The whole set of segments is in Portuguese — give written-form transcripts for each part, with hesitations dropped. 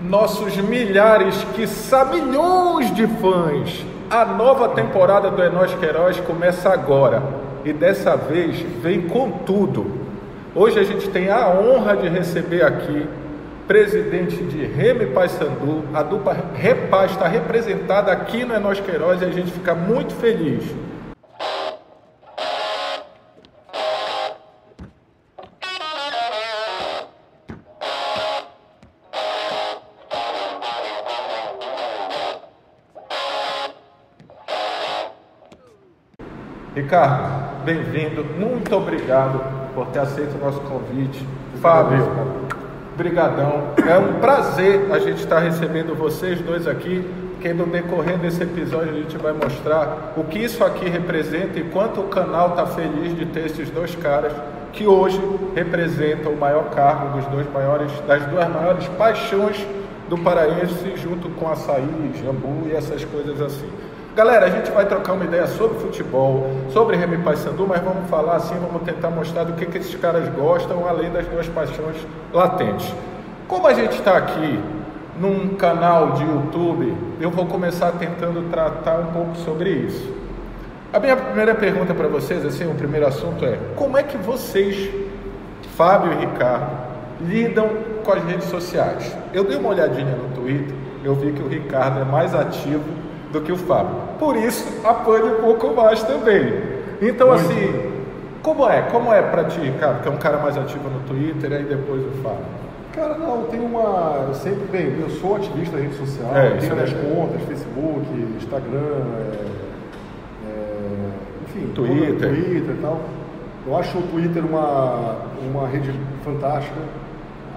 nossos milhares, quiçá milhões de fãs. A nova temporada do É Nós Que Heróis começa agora e dessa vez vem com tudo. Hoje a gente tem a honra de receber aqui presidente de Remo e Paysandu. A dupla Repaz está representada aqui no É Nós Que Heróis e a gente fica muito feliz. Ricardo, bem-vindo, muito obrigado por ter aceito o nosso convite. Fábio, brigadão, é um prazer a gente estar recebendo vocês dois aqui, porque no decorrer desse episódio a gente vai mostrar o que isso aqui representa e quanto o canal está feliz de ter esses dois caras que hoje representam o maior cargo das duas maiores paixões do paraense, junto com açaí, jambu e essas coisas assim. Galera, a gente vai trocar uma ideia sobre futebol, sobre Remo e Paysandu, mas vamos falar assim, vamos tentar mostrar do que esses caras gostam, além das duas paixões latentes. Como a gente está aqui num canal de YouTube, eu vou começar tentando tratar um pouco sobre isso. A minha primeira pergunta para vocês, assim, o primeiro assunto é: como é que vocês, Fábio e Ricardo, lidam com as redes sociais? Eu dei uma olhadinha no Twitter, eu vi que o Ricardo é mais ativo do que o Fábio, por isso apanho um pouco mais também. Então muito. Assim, como é pra ti, Ricardo, que é um cara mais ativo no Twitter, e aí depois o Fábio? Cara, não, eu sempre, eu sou ativista na rede social, tenho minhas contas, Facebook, Instagram, enfim, Twitter e tal. Eu acho o Twitter uma rede fantástica.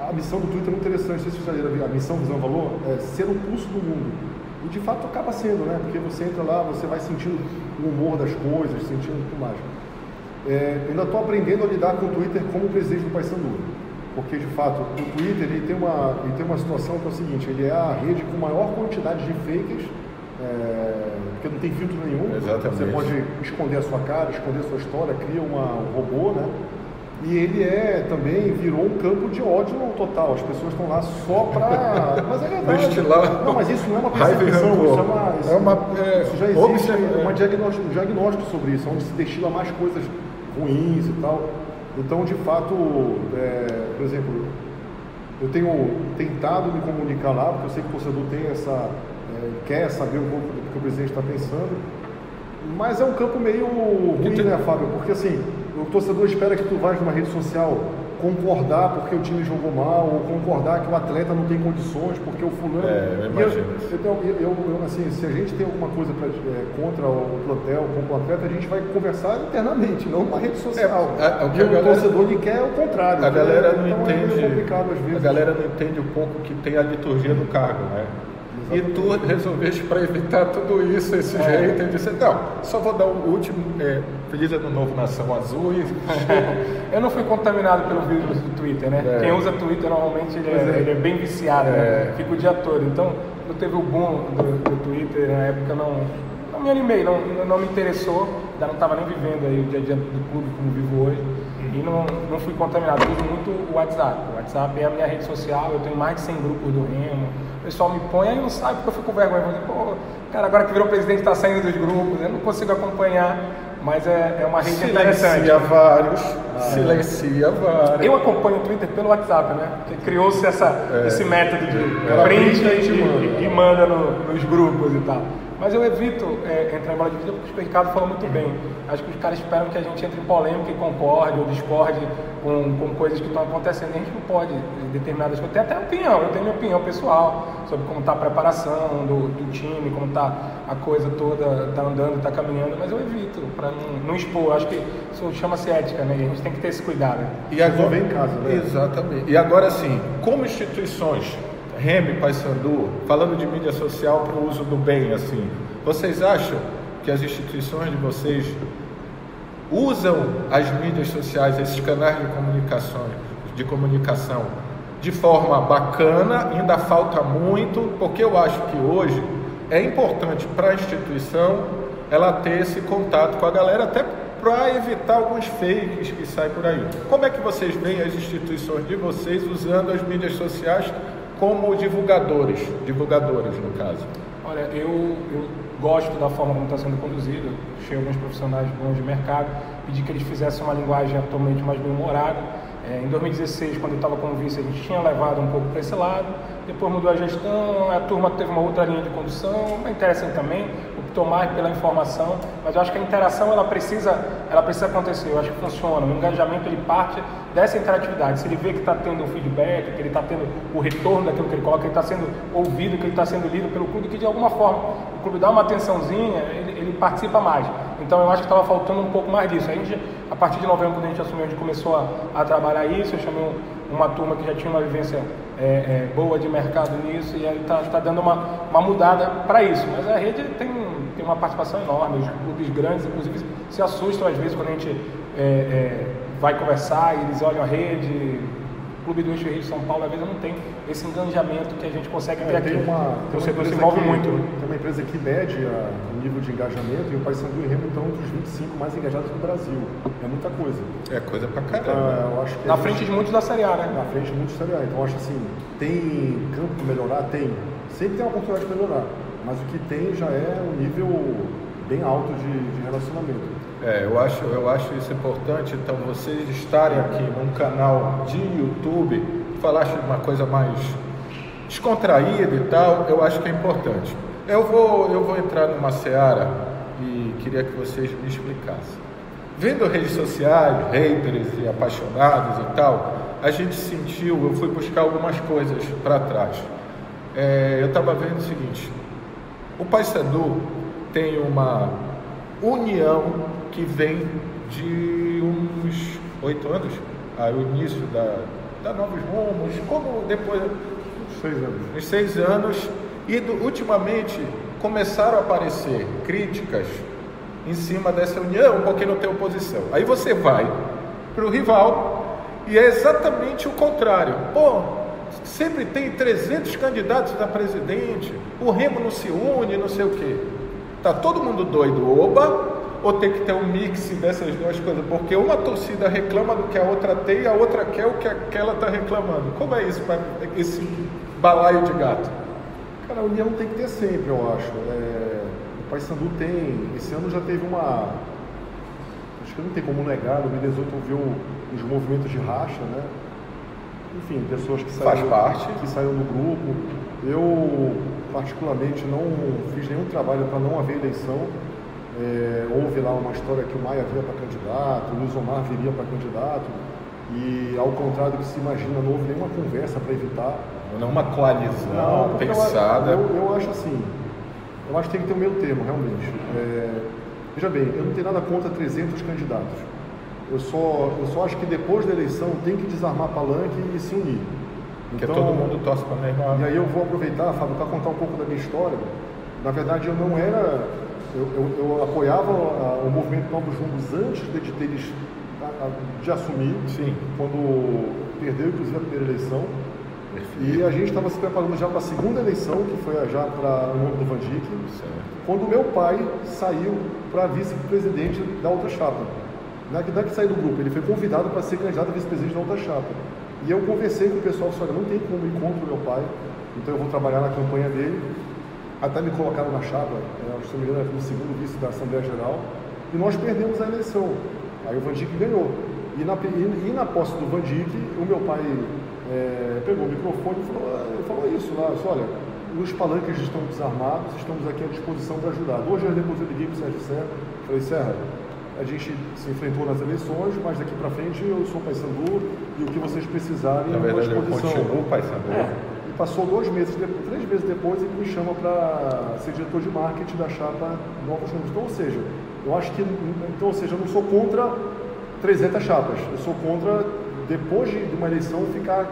A missão do Twitter é muito interessante, não sei se vocês já viram, a missão Visão Valor é ser o pulso do mundo. E de fato acaba sendo, né? Porque você entra lá, você vai sentindo o humor das coisas, sentindo tudo mais. Eu ainda estou aprendendo a lidar com o Twitter como presidente do Paysandu. Porque de fato, o Twitter ele tem uma situação que é o seguinte: ele é a rede com maior quantidade de fakes, porque não tem filtro nenhum. Exatamente. Você pode esconder a sua cara, esconder a sua história, cria um robô, né? E ele também virou um campo de ódio total. As pessoas estão lá só para... Mas é verdade. Não, mas isso não é uma percepção, isso já existe um diagnóstico sobre isso, onde se destila mais coisas ruins e tal. Então, de fato, por exemplo, eu tenho tentado me comunicar lá, porque eu sei que o torcedor quer saber um pouco do que o presidente está pensando, mas é um campo meio ruim, né, Fábio? Porque assim, o torcedor espera que tu vá numa rede social concordar porque o time jogou mal, ou concordar que o atleta não tem condições porque o fulano... eu imagino. Assim, se a gente tem alguma coisa contra o plantel, contra o atleta, a gente vai conversar internamente, não numa rede social. O torcedor ele quer o contrário. A galera não entende. É complicado às vezes. A galera não entende um pouco que tem a liturgia do cargo, né? Exatamente. E tu resolveste, para evitar tudo isso, esse jeito, e disse: não, só vou dar o último, feliz ano novo, Nação Azul. Eu não fui contaminado pelo vírus do Twitter, né? Quem usa Twitter normalmente ele é bem viciado, né? Fica o dia todo. Então, quando teve o boom do Twitter, na época não me animei, não me interessou, ainda não estava nem vivendo aí o dia a dia do clube como vivo hoje. E não fui contaminado. Eu uso muito o WhatsApp. O WhatsApp é a minha rede social, eu tenho mais de 100 grupos do Remo. O pessoal me põe, aí não sabe porque eu fico com vergonha. Cara, agora que virou presidente está saindo dos grupos, eu não consigo acompanhar, mas é uma rede interessante. Silencia vários. Eu acompanho o Twitter pelo WhatsApp, né? Porque criou-se esse método de print e manda nos grupos e tal. Mas eu evito entrar em bola de vida porque o Ricardo falou muito bem. Acho que os caras esperam que a gente entre em polêmica e concorde ou discorde com coisas que estão acontecendo. A gente não pode, determinadas coisas. Tem até opinião, eu tenho minha opinião pessoal sobre como está a preparação do time, como está a coisa toda, está andando, está caminhando, mas eu evito para não expor. Acho que isso chama-se ética, né? E a gente tem que ter esse cuidado. E agora vem em casa, né? Exatamente. E agora sim, como instituições, Remo e Paysandu, falando de mídia social para o uso do bem, assim, vocês acham que as instituições de vocês usam as mídias sociais, esses canais de comunicação de forma bacana? Ainda falta muito, porque eu acho que hoje é importante para a instituição ela ter esse contato com a galera, até para evitar alguns fakes que saem por aí. Como é que vocês veem as instituições de vocês usando as mídias sociais como divulgadoras no caso? Olha, eu gosto da forma como está sendo conduzido. Achei alguns profissionais bons de mercado, pedi que eles fizessem uma linguagem atualmente mais bem-humorada. Em 2016, quando eu estava como vice, a gente tinha levado um pouco para esse lado, depois mudou a gestão, a turma teve uma outra linha de condução, é interessante também, optou mais pela informação, mas eu acho que a interação ela precisa acontecer, eu acho que funciona, o engajamento ele parte dessa interatividade, se ele vê que está tendo um feedback, que ele está tendo o retorno daquilo que ele coloca, que ele está sendo ouvido, que ele está sendo lido pelo clube, que de alguma forma o clube dá uma atençãozinha, ele participa mais. Então eu acho que estava faltando um pouco mais disso. A partir de novembro, quando a gente assumiu, a gente começou a trabalhar isso, eu chamei uma turma que já tinha uma vivência boa de mercado nisso, e aí está dando uma mudada para isso. Mas a rede tem uma participação enorme, os clubes grandes, inclusive, se assustam às vezes quando a gente vai conversar e eles olham a rede. O Clube do Eixo Rio de São Paulo, às vezes, não tem esse engajamento que a gente consegue ter aqui. O setor se move muito. Tem uma empresa que mede o nível de engajamento, e o Paysandu e o Remo estão entre os 25 mais engajados do Brasil. É muita coisa. É coisa pra caramba. Eu acho que na frente de muitos da Série A, né? Na frente de muitos da Série A. Então, eu acho assim, tem campo para melhorar? Tem. Sempre tem uma oportunidade de melhorar. Mas o que tem já é um nível bem alto de relacionamento. Eu acho isso importante. Então, vocês estarem aqui num canal de YouTube, falar de uma coisa mais descontraída e tal, eu acho que é importante. Eu vou entrar numa seara e queria que vocês me explicassem. Vendo redes sociais, haters e apaixonados e tal, a gente sentiu, eu fui buscar algumas coisas para trás. Eu estava vendo o seguinte: o Paysandu tem uma união que vem de uns 8 anos, o início da Novos Rumos, como depois... 6 anos. Uns 6 anos, e ultimamente começaram a aparecer críticas em cima dessa união, porque não tem oposição. Aí você vai para o rival e é exatamente o contrário. Sempre tem 300 candidatos a presidente, o Remo não se une, não sei o quê. Tá todo mundo doido, oba, ou tem que ter um mix dessas duas coisas? Porque uma torcida reclama do que a outra tem e a outra quer o que aquela está reclamando. Como é isso, esse balaio de gato? Cara, a união tem que ter sempre, eu acho. O Paysandu tem... Esse ano já teve uma... Acho que não tem como negar, no 2018 viu os movimentos de racha, né? Enfim, pessoas que saíram do grupo. Eu, particularmente, não fiz nenhum trabalho para não haver eleição. Houve lá uma história que o Maia viria para candidato, o Luiz Omar viria para candidato, e ao contrário do que se imagina, não houve nenhuma conversa para evitar. Não uma coalizão pensada. Eu acho assim, eu acho que tem que ter um meio termo, realmente. Veja bem, eu não tenho nada contra 300 candidatos. Eu só acho que depois da eleição tem que desarmar palanque e se unir. Porque todo mundo torce para a mesma... E aí eu vou aproveitar, Fábio, para contar um pouco da minha história. Na verdade, eu não era... Eu apoiava o movimento Novos Rumos antes de assumir. Sim. Quando perdeu, inclusive, a primeira eleição. E a gente estava se preparando já para a segunda eleição, que foi já para o nome do Van Dijk, quando meu pai saiu para vice-presidente da outra chapa. Não é que saiu do grupo, ele foi convidado para ser candidato a vice-presidente da outra chapa. E eu conversei com o pessoal, falei, não tem como ir contra o meu pai, então eu vou trabalhar na campanha dele. Até me colocaram na chapa, se não me engano, no segundo vice da Assembleia Geral, e nós perdemos a eleição. Aí o Van Dijk ganhou. E na posse do Van Dijk, o meu pai pegou o microfone e falou isso lá, olha, os palanques estão desarmados, estamos aqui à disposição para ajudar. 2 dias depois eu liguei para o Sérgio Serra, falei, Serra, a gente se enfrentou nas eleições, mas daqui para frente eu sou Paysandu e o que vocês precisarem é à disposição. Eu continuo Paysandu. E passou 3 meses depois, ele me chama para ser diretor de marketing da chapa Novos Rumos. Então, ou seja, eu não sou contra 300 chapas, eu sou contra, depois de uma eleição, ficar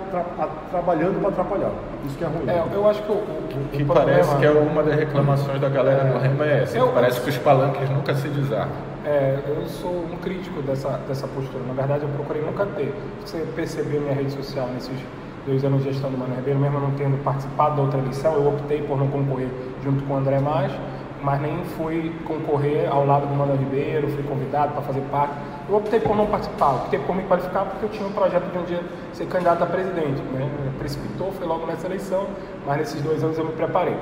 trabalhando para atrapalhar. Isso que é ruim. Eu acho que o que parece que é uma das reclamações da galera do Remo é essa. Parece que os palanques nunca se desarmam. Eu sou um crítico dessa postura. Na verdade, eu procurei nunca ter. Você percebeu minha rede social nesses 2 anos de gestão do Mano Ribeiro, mesmo não tendo participado da outra eleição, eu optei por não concorrer junto com o André Mais, mas nem fui concorrer ao lado do Mano Ribeiro, fui convidado para fazer parte Eu optei por não participar, optei por me qualificar porque eu tinha um projeto de um dia ser candidato a presidente, né? Precipitou, foi logo nessa eleição, mas nesses 2 anos eu me preparei.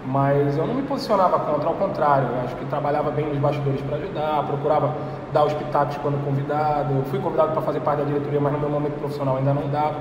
Mas eu não me posicionava contra, ao contrário, eu acho que trabalhava bem nos bastidores para ajudar, procurava dar os pitacos quando convidado. Eu fui convidado para fazer parte da diretoria, mas no meu momento profissional ainda não dava.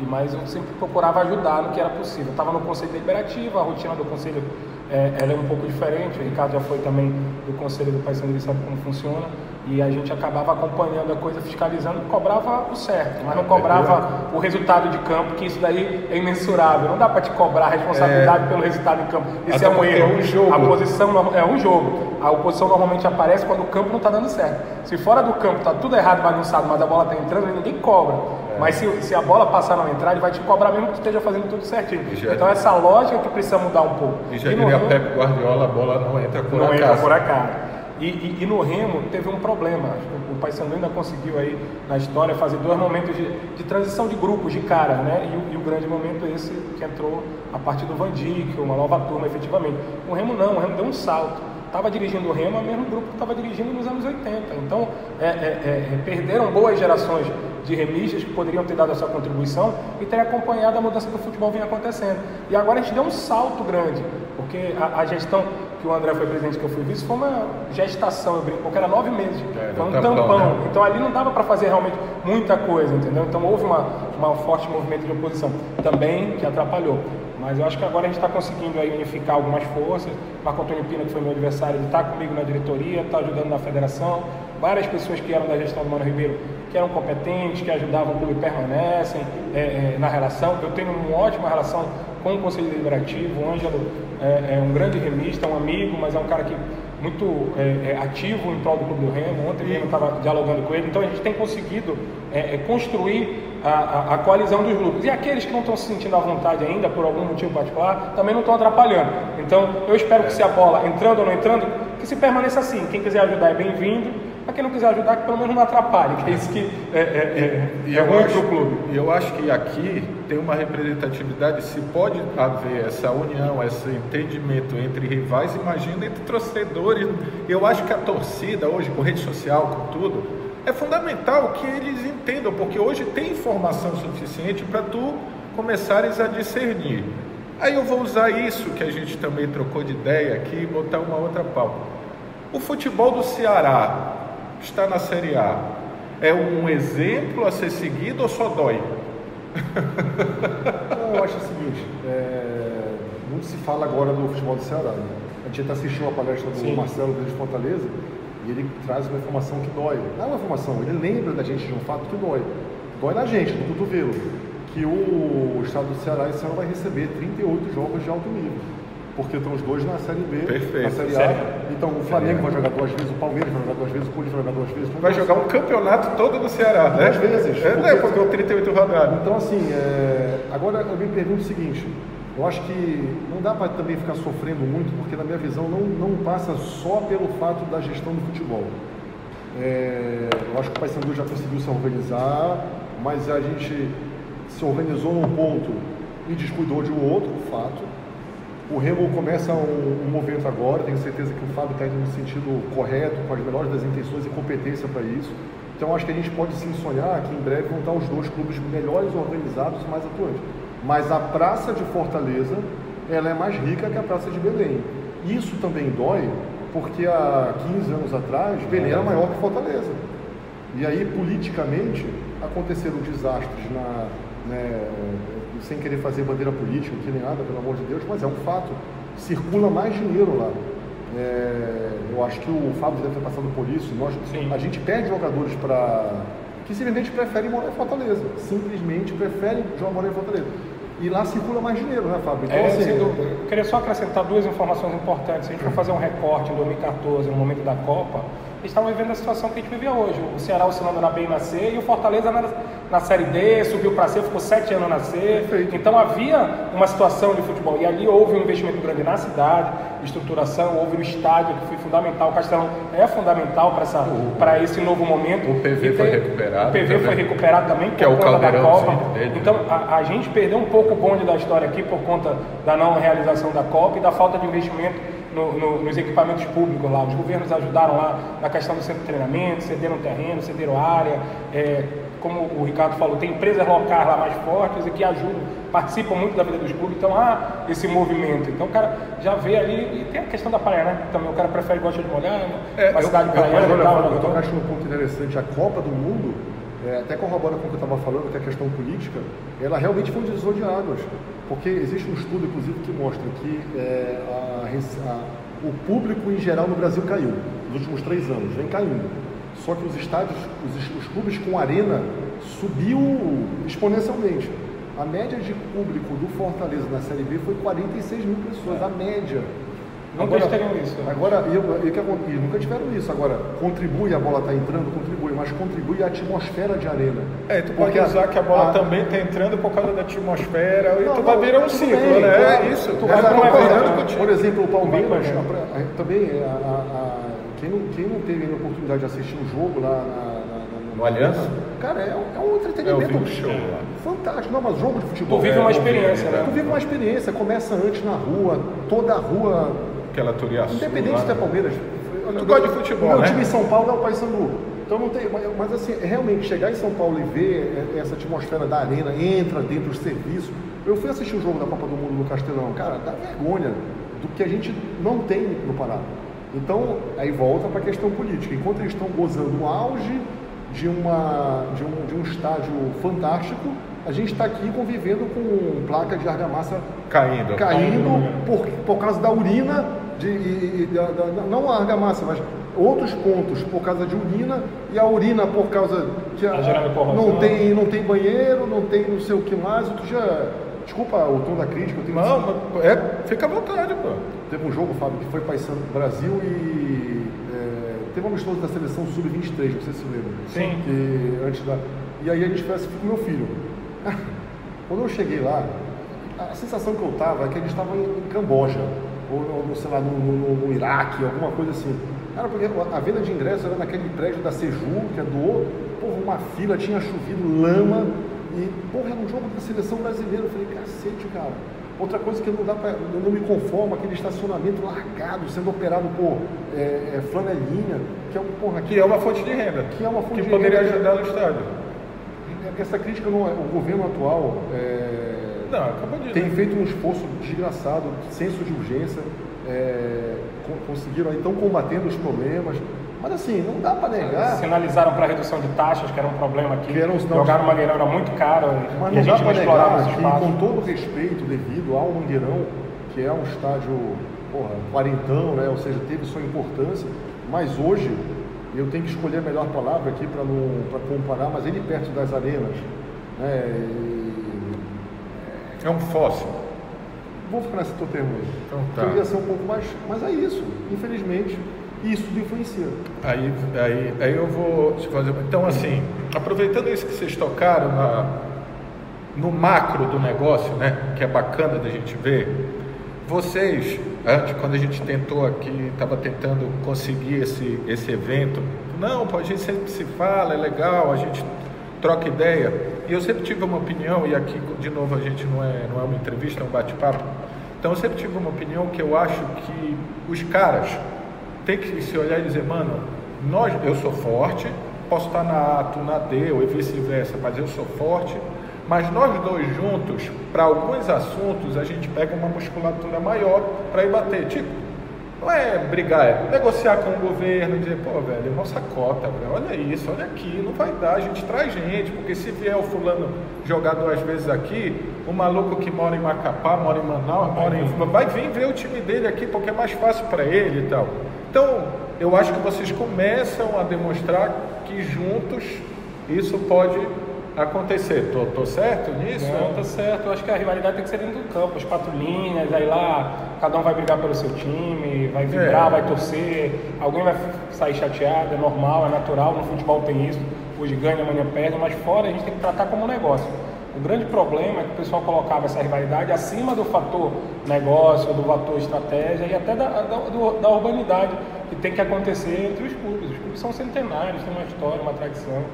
Mas eu sempre procurava ajudar no que era possível. Eu estava no conselho deliberativo, a rotina do conselho ela é um pouco diferente. O Ricardo já foi também do conselho do Paysandu, ele sabe como funciona. E a gente acabava acompanhando a coisa, fiscalizando, cobrava o certo, mas não cobrava o resultado de campo, que isso daí é imensurável. Não dá para te cobrar a responsabilidade pelo resultado de campo. Esse é um erro. Um jogo. A posição é um jogo. A oposição normalmente aparece quando o campo não está dando certo. Se fora do campo está tudo errado, bagunçado, mas a bola está entrando, ninguém cobra. Mas se a bola passar a não entrar, ele vai te cobrar mesmo que tu esteja fazendo tudo certinho. Então essa lógica que precisa mudar um pouco. E já diria Pepe Guardiola, a bola não entra por acaso. Não entra por acaso. E no Remo teve um problema. O Paysandu ainda conseguiu aí na história fazer 2 momentos de transição de grupos, de cara, né? E o grande momento é esse que entrou a partir do Van Dijk, uma nova turma efetivamente. O Remo não, o Remo deu um salto. Estava dirigindo o Remo, o mesmo grupo que estava dirigindo nos anos 80. Então, perderam boas gerações de remistas que poderiam ter dado a sua contribuição e ter acompanhado a mudança que o futebol vinha acontecendo. E agora a gente deu um salto grande, porque a gestão que o André foi presidente, que eu fui vice, foi uma gestação, eu brinco, porque era 9 meses. Foi um tampão. Né? Então ali não dava para fazer realmente muita coisa, entendeu? Então houve uma forte movimento de oposição também que atrapalhou. Mas eu acho que agora a gente está conseguindo aí unificar algumas forças. Marco Antônio Pina, que foi meu adversário, ele está comigo na diretoria, está ajudando na federação. Várias pessoas que eram da gestão do Mano Ribeiro, que eram competentes, que ajudavam o clube, permanecem na relação. Eu tenho uma ótima relação com o Conselho Deliberativo. O Ângelo é um grande remista, um amigo, mas é um cara que muito ativo em prol do Clube do Remo. Ontem mesmo eu estava dialogando com ele. Então a gente tem conseguido construir a coalizão dos grupos. E aqueles que não estão se sentindo à vontade ainda, por algum motivo particular, também não estão atrapalhando. Então eu espero que, se a bola entrando ou não entrando, que se permaneça assim. Quem quiser ajudar é bem-vindo. Mas quem não quiser ajudar, que pelo menos não atrapalhe, que é isso que é ruim para o clube. E eu acho que aqui tem uma representatividade, se pode haver essa união, esse entendimento entre rivais, imagina entre torcedores. Eu acho que a torcida hoje, com rede social, com tudo, é fundamental que eles entendam, porque hoje tem informação suficiente para tu começares a discernir. Aí eu vou usar isso que a gente também trocou de ideia aqui e botar uma outra pauta. O futebol do Ceará está na Série A. É um exemplo a ser seguido ou só dói? Não, eu acho o seguinte, muito se fala agora do futebol do Ceará. Né? A gente até assistiu a palestra do Marcelo de Fortaleza e ele traz uma informação que dói. Não é uma informação, ele lembra da gente de um fato que dói. Dói na gente, no cotovelo. Que o estado do Ceará esse ano vai receber 38 jogos de alto nível. Porque estão os 2 na Série B, perfeito, na Série A. Então o Flamengo vai jogar 2 vezes, o Palmeiras vai jogar 2 vezes, o Corinthians vai jogar 2 vezes. Vai jogar um campeonato todo no Ceará, né? 2 vezes. Porque o 38 rodadas. Então assim, agora eu me pergunto o seguinte, eu acho que não dá para também ficar sofrendo muito, porque na minha visão não passa só pelo fato da gestão do futebol. Eu acho que o Paysandu já conseguiu se organizar, mas a gente se organizou num ponto e descuidou de um outro fato. O Remo começa um movimento agora, tenho certeza que o Fábio está indo no sentido correto, com as melhores das intenções e competência para isso. Então acho que a gente pode sim sonhar que em breve vão estar os 2 clubes melhores organizados e mais atuantes. Mas a Praça de Fortaleza, ela é mais rica que a Praça de Belém. Isso também dói, porque há 15 anos atrás, Belém era maior que Fortaleza. E aí, politicamente, aconteceram desastres sem querer fazer bandeira política, que nem nada, pelo amor de Deus, mas é um fato. Circula mais dinheiro lá. Eu acho que o Fábio deve ter passado por isso. A gente pede jogadores que simplesmente preferem morar em Fortaleza. Simplesmente preferem morar em Fortaleza. E lá circula mais dinheiro, né, Fábio? Então, eu queria só acrescentar 2 informações importantes. Se a gente for fazer um recorte em 2014, no momento da Copa, eles estavam vivendo a situação que a gente vive hoje. O Ceará oscilando na B e na C, e o Fortaleza na Série D, subiu para C, ficou 7 anos na C. Perfeito. Então havia uma situação de futebol. E ali houve um investimento grande na cidade, estruturação, houve no estádio, que foi fundamental. O Castelão é fundamental para esse novo momento. O PV foi recuperado. O PV foi recuperado também por conta da Copa. Dele. Então a gente perdeu um pouco o bonde da história aqui por conta da não realização da Copa e da falta de investimento nos equipamentos públicos lá. Os governos ajudaram lá na questão do centro de treinamento, cederam terreno, cederam área. Como o Ricardo falou, tem empresas locais lá mais fortes e que ajudam, participam muito da vida dos clubes. Então há esse movimento. Então o cara já vê ali, e tem a questão da praia, né? Também o cara gosta de molhar, a cidade praiana e tal. Eu acho um ponto interessante, a Copa do Mundo, até corrobora com o que eu estava falando, que é a questão política, ela realmente foi um divisor de águas. Porque existe um estudo, inclusive, que mostra que o público em geral no Brasil caiu nos últimos 3 anos, vem caindo. Só que os estádios, os clubes com arena subiu exponencialmente. A média de público do Fortaleza na Série B foi 46 mil pessoas, a média. Nunca teriam isso. Agora, e nunca tiveram isso. Agora, contribui, a bola está entrando, contribui, mas contribui a atmosfera de arena. Tu pode usar que a bola também está entrando por causa da atmosfera, e tu vai virar um ciclo, bem, né? Claro, é isso. Tu vai por exemplo, o Palmeiras, também, quem não teve a oportunidade de assistir um jogo lá no Aliança, cara, é um entretenimento um show lá. Fantástico. Não, mas jogo de futebol. Tu vive uma experiência, né? Tu vive uma experiência, começa antes na rua, toda a rua. Aquela Turiaçu. Independente se é Palmeiras. Tu gosta de futebol, né? O meu time em São Paulo é o Paysandu. Então não tem. Mas assim, realmente, chegar em São Paulo e ver essa atmosfera da arena, entra dentro dos serviços. Eu fui assistir o jogo da Copa do Mundo no Castelão. Cara, dá vergonha do que a gente não tem no Pará. Então, aí volta para a questão política. Enquanto eles estão gozando o auge de um estádio fantástico, a gente está aqui convivendo com placa de argamassa caindo por causa da urina, não a argamassa, mas outros pontos por causa de urina, e a urina por causa que não tem banheiro, não tem não sei o que mais. Desculpa o tom da crítica. Fica à vontade, pô. Teve um jogo, Fábio, que foi Paysandu Brasil e teve um amistoso da seleção sub-23, não sei se lembra. Sim. E aí a gente foi assistir com meu filho. Quando eu cheguei lá, a sensação que eu tava é que a gente estava em Camboja, ou sei lá, no Iraque, alguma coisa assim. Cara, porque a venda de ingressos era naquele prédio da Seju, que é uma fila, tinha chovido, lama, e, era um jogo da seleção brasileira. Eu falei, cacete, cara. Outra coisa que eu não me conformo, aquele estacionamento largado, sendo operado por flanelinha, que é uma fonte de renda. Que poderia ajudar no estádio. Essa crítica, o governo atual tem feito um esforço desgraçado, senso de urgência, conseguiram, então, combatendo os problemas. Mas assim, não dá para negar. Sinalizaram para redução de taxas, que era um problema aqui. Jogaram o Mangueirão, era muito caro. Mas não dá para negar que, com todo o respeito devido ao Mangueirão, que é um estádio quarentão, né? Ou seja, teve sua importância, mas hoje eu tenho que escolher a melhor palavra aqui para comparar, mas ele perto das arenas, né? É um fóssil. Vou ficar nesse teu termo aí. Então, tá. Poderia ser um pouco mais, mas é isso, infelizmente. Isso influencia. Aí eu vou te fazer. Então, assim, aproveitando isso que vocês tocaram no macro do negócio, né, que é bacana da gente ver, vocês, antes, quando a gente tentou aqui, estava tentando conseguir esse evento, não, a gente sempre se fala, é legal, a gente troca ideia, e eu sempre tive uma opinião, e aqui, de novo, a gente não é uma entrevista, é um bate-papo, então eu sempre tive uma opinião que eu acho que os caras tem que se olhar e dizer, mano, eu sou forte, posso estar na A, tu na D, ou vice-versa, mas eu sou forte, mas nós dois juntos, para alguns assuntos, a gente pega uma musculatura maior para ir bater. Tipo, não é brigar, é negociar com o governo, dizer, velho, nossa cota, velho, olha isso, olha aqui, não vai dar, a gente traz gente, porque se vier o fulano jogar 2 vezes aqui, o maluco que mora em Macapá, mora em Manaus, vai vir ver o time dele aqui, porque é mais fácil para ele e tal. Então, eu acho que vocês começam a demonstrar que juntos isso pode acontecer. Tô certo nisso? Não, tá certo. Eu acho que a rivalidade tem que ser dentro do campo, as 4 linhas, aí lá cada um vai brigar pelo seu time, vai vibrar, vai torcer, alguém vai sair chateado, é normal, é natural, no futebol tem isso, hoje ganha, amanhã perde, mas fora a gente tem que tratar como um negócio. O grande problema é que o pessoal colocava essa rivalidade acima do fator negócio, do fator estratégia e até da urbanidade que tem que acontecer entre os clubes. Os clubes são centenários, têm uma história, uma tradição.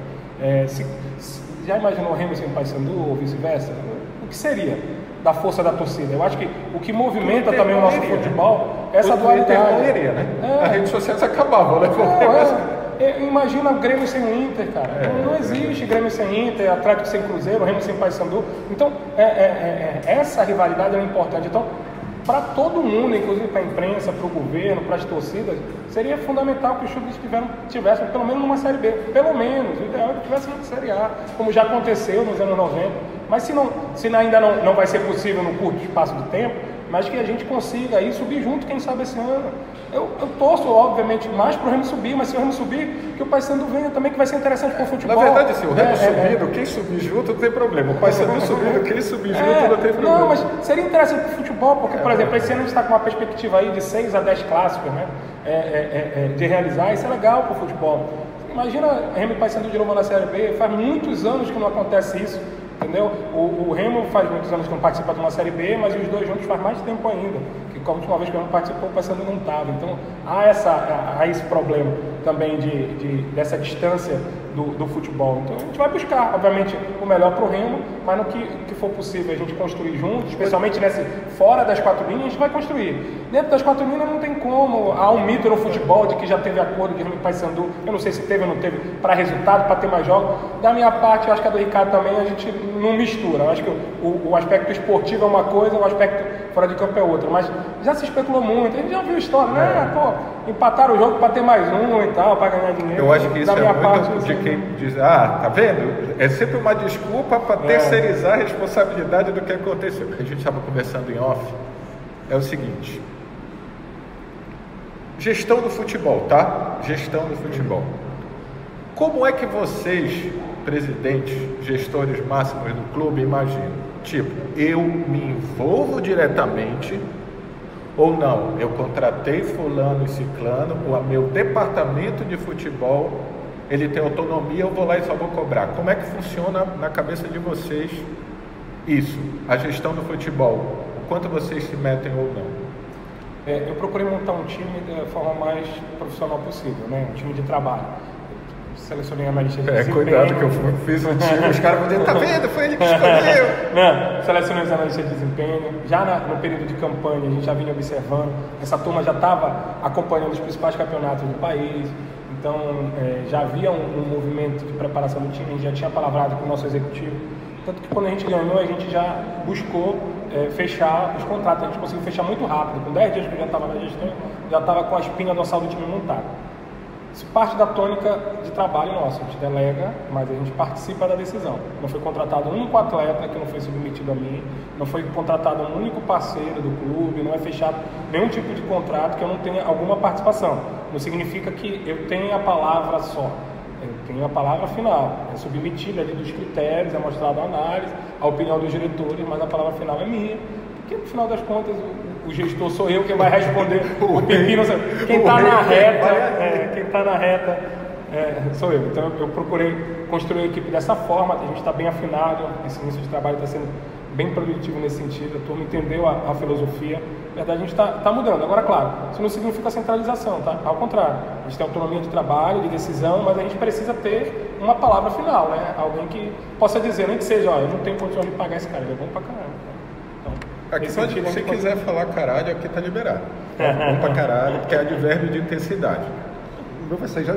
Já imaginou o Remo sem Paysandu ou vice-versa? O que seria? da força da torcida. Eu acho que o que movimenta também o nosso futebol é essa dualidade. As redes sociais acabavam, né? Imagina o Grêmio sem o Inter, cara. Não existe Grêmio sem Inter, Atlético sem Cruzeiro, Remo sem Paysandu. Então, essa rivalidade é importante. Então, para todo mundo, inclusive para a imprensa, para o governo, para as torcidas, seria fundamental que os clubes tivessem pelo menos numa Série B. Pelo menos. O ideal é que tivessem uma Série A, como já aconteceu nos anos 90. Mas se ainda não vai ser possível no curto espaço de tempo, mas que a gente consiga aí subir junto, quem sabe esse ano. Eu torço, obviamente, mais para o Remo subir, mas se o Remo subir, que o Paysandu venha também, que vai ser interessante para o futebol. Na verdade, se o Remo subindo, quem subir junto não tem problema. O Paysandu subindo, quem subir junto não tem problema. Não, mas seria interessante para o futebol, porque, por exemplo, esse ano a gente está com uma perspectiva aí de 6 a 10 clássicos, né? De realizar, isso é legal para o futebol. Imagina Remo e Paysandu de novo na Série B, faz muitos anos que não acontece isso. Entendeu? O Remo faz muitos anos que não participa de uma Série B, mas os dois juntos faz mais tempo ainda. Que a última vez que o Remo participou, o Paysandu não estava. Então há esse problema também dessa distância do futebol. Então a gente vai buscar, obviamente, o melhor para o Remo, mas no que for possível a gente construir junto, especialmente fora das 4 linhas, a gente vai construir. Dentro das 4 linhas não tem como. Há um mito no futebol de que já teve acordo de Remo e Paysandu. Eu não sei se teve ou não teve para resultado, para ter mais jogos. Da minha parte, eu acho que a do Ricardo também a gente não mistura. Eu acho que o aspecto esportivo é uma coisa, o aspecto fora de campo é outra. Mas já se especulou muito, a gente já ouviu história, né? Pô, empataram o jogo para ter mais um e tal, para ganhar dinheiro. Eu acho que isso é muito de quem diz, tá vendo? É sempre uma desculpa para terceirizar a responsabilidade do que aconteceu. A gente estava conversando em off. É o seguinte: gestão do futebol, tá? Gestão do futebol. Como é que vocês, presidentes, gestores máximos do clube, imaginam? Tipo, eu me envolvo diretamente ou não? Eu contratei fulano e ciclano, o meu departamento de futebol, ele tem autonomia, eu vou lá e só vou cobrar. Como é que funciona na cabeça de vocês isso? A gestão do futebol, o quanto vocês se metem ou não? Eu procurei montar um time da forma mais profissional possível, né? Um time de trabalho. Selecionei analista de desempenho. Cuidado que eu fiz um time, os caras vão dizer, tá vendo? Foi ele que escolheu. Não, selecionei os analistas de desempenho. Já no período de campanha, a gente já vinha observando. Essa turma já estava acompanhando os principais campeonatos do país. Então, já havia um movimento de preparação do time, a gente já tinha palavrado com o nosso executivo. Tanto que quando a gente ganhou, a gente já buscou fechar os contratos. A gente conseguiu fechar muito rápido. Com 10 dias que eu já estava na gestão, já estava com a espinha dorsal do time montada. Isso parte da tônica de trabalho nosso. A gente delega, mas a gente participa da decisão. Não foi contratado um único atleta que não foi submetido a mim, não foi contratado um único parceiro do clube, não é fechado nenhum tipo de contrato que eu não tenha alguma participação. Não significa que eu tenha a palavra só. Eu tenho a palavra final. É submetida ali dos critérios, é mostrada a análise, a opinião dos diretores, mas a palavra final é minha. Porque no final das contas o gestor sou eu quem vai responder o pepino. Quem está na reta, sou eu. Então eu procurei construir a equipe dessa forma. A gente está bem afinado, esse início de trabalho está sendo bem produtivo nesse sentido. A turma entendeu a filosofia. Na verdade, a gente está mudando. Agora, claro, isso não significa centralização, tá? Ao contrário, a gente tem autonomia de trabalho, de decisão, mas a gente precisa ter uma palavra final, né? Alguém que possa dizer, nem que seja, eu não tenho condições de pagar esse cara, ele é bom pra caramba. Então, aqui sentido, se quiser falar caralho, aqui tá liberado. Bom pra caralho, porque é advérbio de intensidade. O meu vai sair já.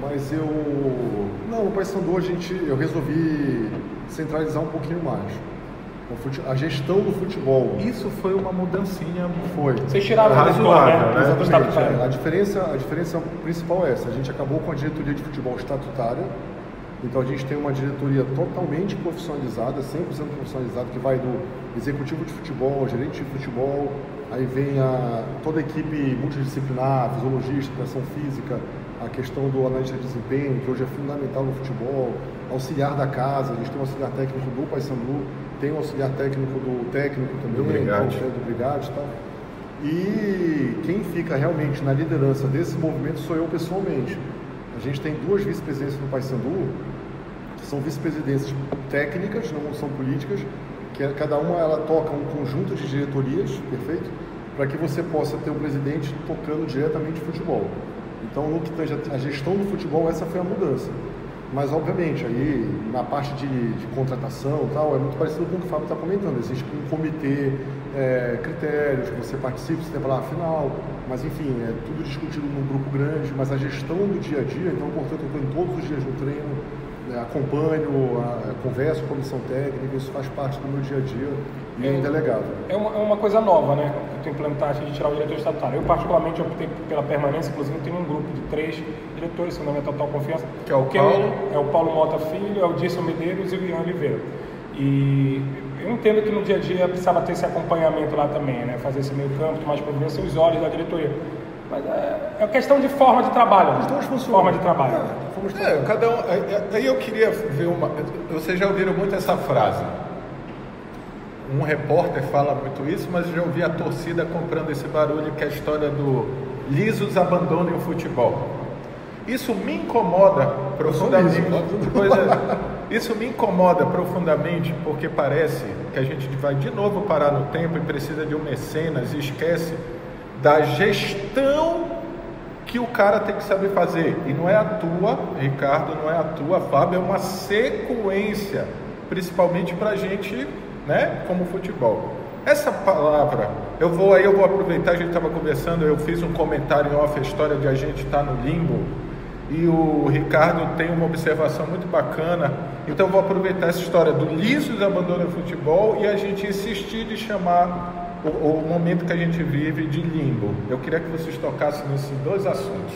Mas no Paysandu eu resolvi centralizar um pouquinho mais. A gestão do futebol. Isso foi uma mudancinha. Foi. Vocês tiraram razoável, né? Exatamente. A diferença principal é essa. A gente acabou com a diretoria de futebol estatutária. Então a gente tem uma diretoria totalmente profissionalizada, 100% profissionalizada, que vai do executivo de futebol, ao gerente de futebol, aí vem toda a equipe multidisciplinar, fisiologista, educação física, a questão do analista de desempenho, que hoje é fundamental no futebol, auxiliar da casa, a gente tem um auxiliar técnico do Paysandu, tem um auxiliar técnico do técnico também, do Brigade e tal. E quem fica realmente na liderança desse movimento sou eu pessoalmente. A gente tem 2 vice-presidências no Paysandu, que são vice-presidências técnicas, não são políticas, que cada uma ela toca um conjunto de diretorias, perfeito? Para que você possa ter um presidente tocando diretamente futebol. Então, no que tange a gestão do futebol, essa foi a mudança. Mas, obviamente, aí na parte de contratação e tal, é muito parecido com o que o Fábio está comentando. Existe um comitê, critérios, que você participa, você tem a palavra final, mas, enfim, é tudo discutido num grupo grande, mas a gestão do dia a dia, então, portanto, eu estou em todos os dias no treino, acompanho, converso com a comissão técnica, isso faz parte do meu dia a dia e é indelegável. É uma coisa nova, né? Que tu implantaste de tirar o diretor estatutário. Eu, particularmente, optei pela permanência, inclusive, tenho um grupo de 3 diretores, sendo a minha total confiança. Que é o Paulo? É o Paulo Mota Filho, é o Dilson Medeiros e o Ian Oliveira. E eu entendo que no dia a dia precisava ter esse acompanhamento lá também, né? Fazer esse meio campo, tomar as providências, os olhos da diretoria. Mas é questão de forma de trabalho. Os dois funcionam. Forma de trabalho. Cada um. Aí eu queria ver uma. Vocês já ouviram muito essa frase. Um repórter fala muito isso, mas eu já ouvi a torcida comprando esse barulho, que é a história do lisos abandonem o futebol. Isso me incomoda profundamente. Isso me incomoda profundamente, porque parece que a gente vai de novo parar no tempo e precisa de um mecenas e esquece da gestão que o cara tem que saber fazer. E não é a tua, Ricardo, não é a tua, Fábio, é uma sequência, principalmente pra gente, né, como futebol. Essa palavra, eu vou aproveitar, a gente estava conversando, eu fiz um comentário em off, a história de a gente estar no limbo, e o Ricardo tem uma observação muito bacana, então eu vou aproveitar essa história do lisos abandono do futebol e a gente insistir de chamar o momento que a gente vive de limbo. Eu queria que vocês tocassem nesses 2 assuntos.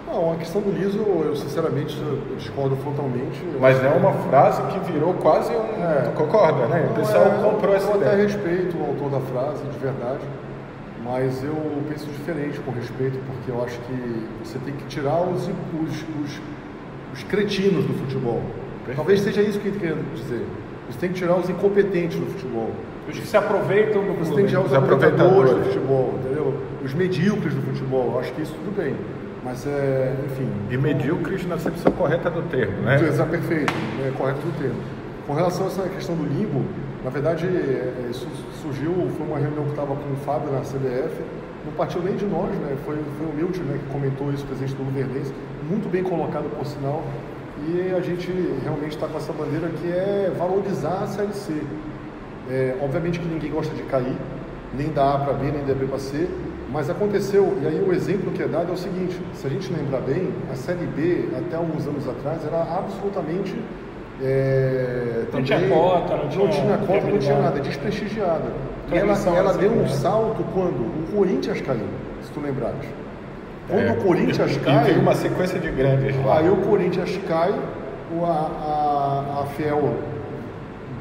Não, a questão do liso, eu sinceramente discordo frontalmente. Mas é uma frase que virou quase um... Tu concorda, né? O pessoal comprou essa ideia. Eu até respeito o autor da frase, de verdade, mas eu penso diferente com respeito, porque eu acho que você tem que tirar os cretinos do futebol. Perfeito. Talvez seja isso que ele quer dizer. Você tem que tirar os incompetentes do futebol. Os que se aproveitam do futebol. Você tem que tirar os aproveitadores do futebol, entendeu? Os medíocres do futebol. Eu acho que isso tudo bem. Mas, enfim... E medíocres na acepção correta do termo, né? Exato, perfeito. Correto do termo. Com relação a essa questão do limbo, na verdade, isso surgiu, foi uma reunião que estava com o Fábio na CBF, não partiu nem de nós, né? Foi o Milton, né, que comentou isso, presidente do Luverdense, muito bem colocado, por sinal, e a gente realmente está com essa bandeira que é valorizar a Série C. Obviamente que ninguém gosta de cair, nem da A para B, nem da B para C, mas aconteceu, e aí o exemplo que é dado é o seguinte: se a gente lembrar bem, a Série B, até alguns anos atrás, era absolutamente... não tinha cota, não tinha nada, desprestigiada. E ela deu um salto quando o Corinthians caiu, se tu lembrares. Quando o Corinthians cai... E tem uma sequência de grandes lá. Aí o Corinthians cai, a Fiel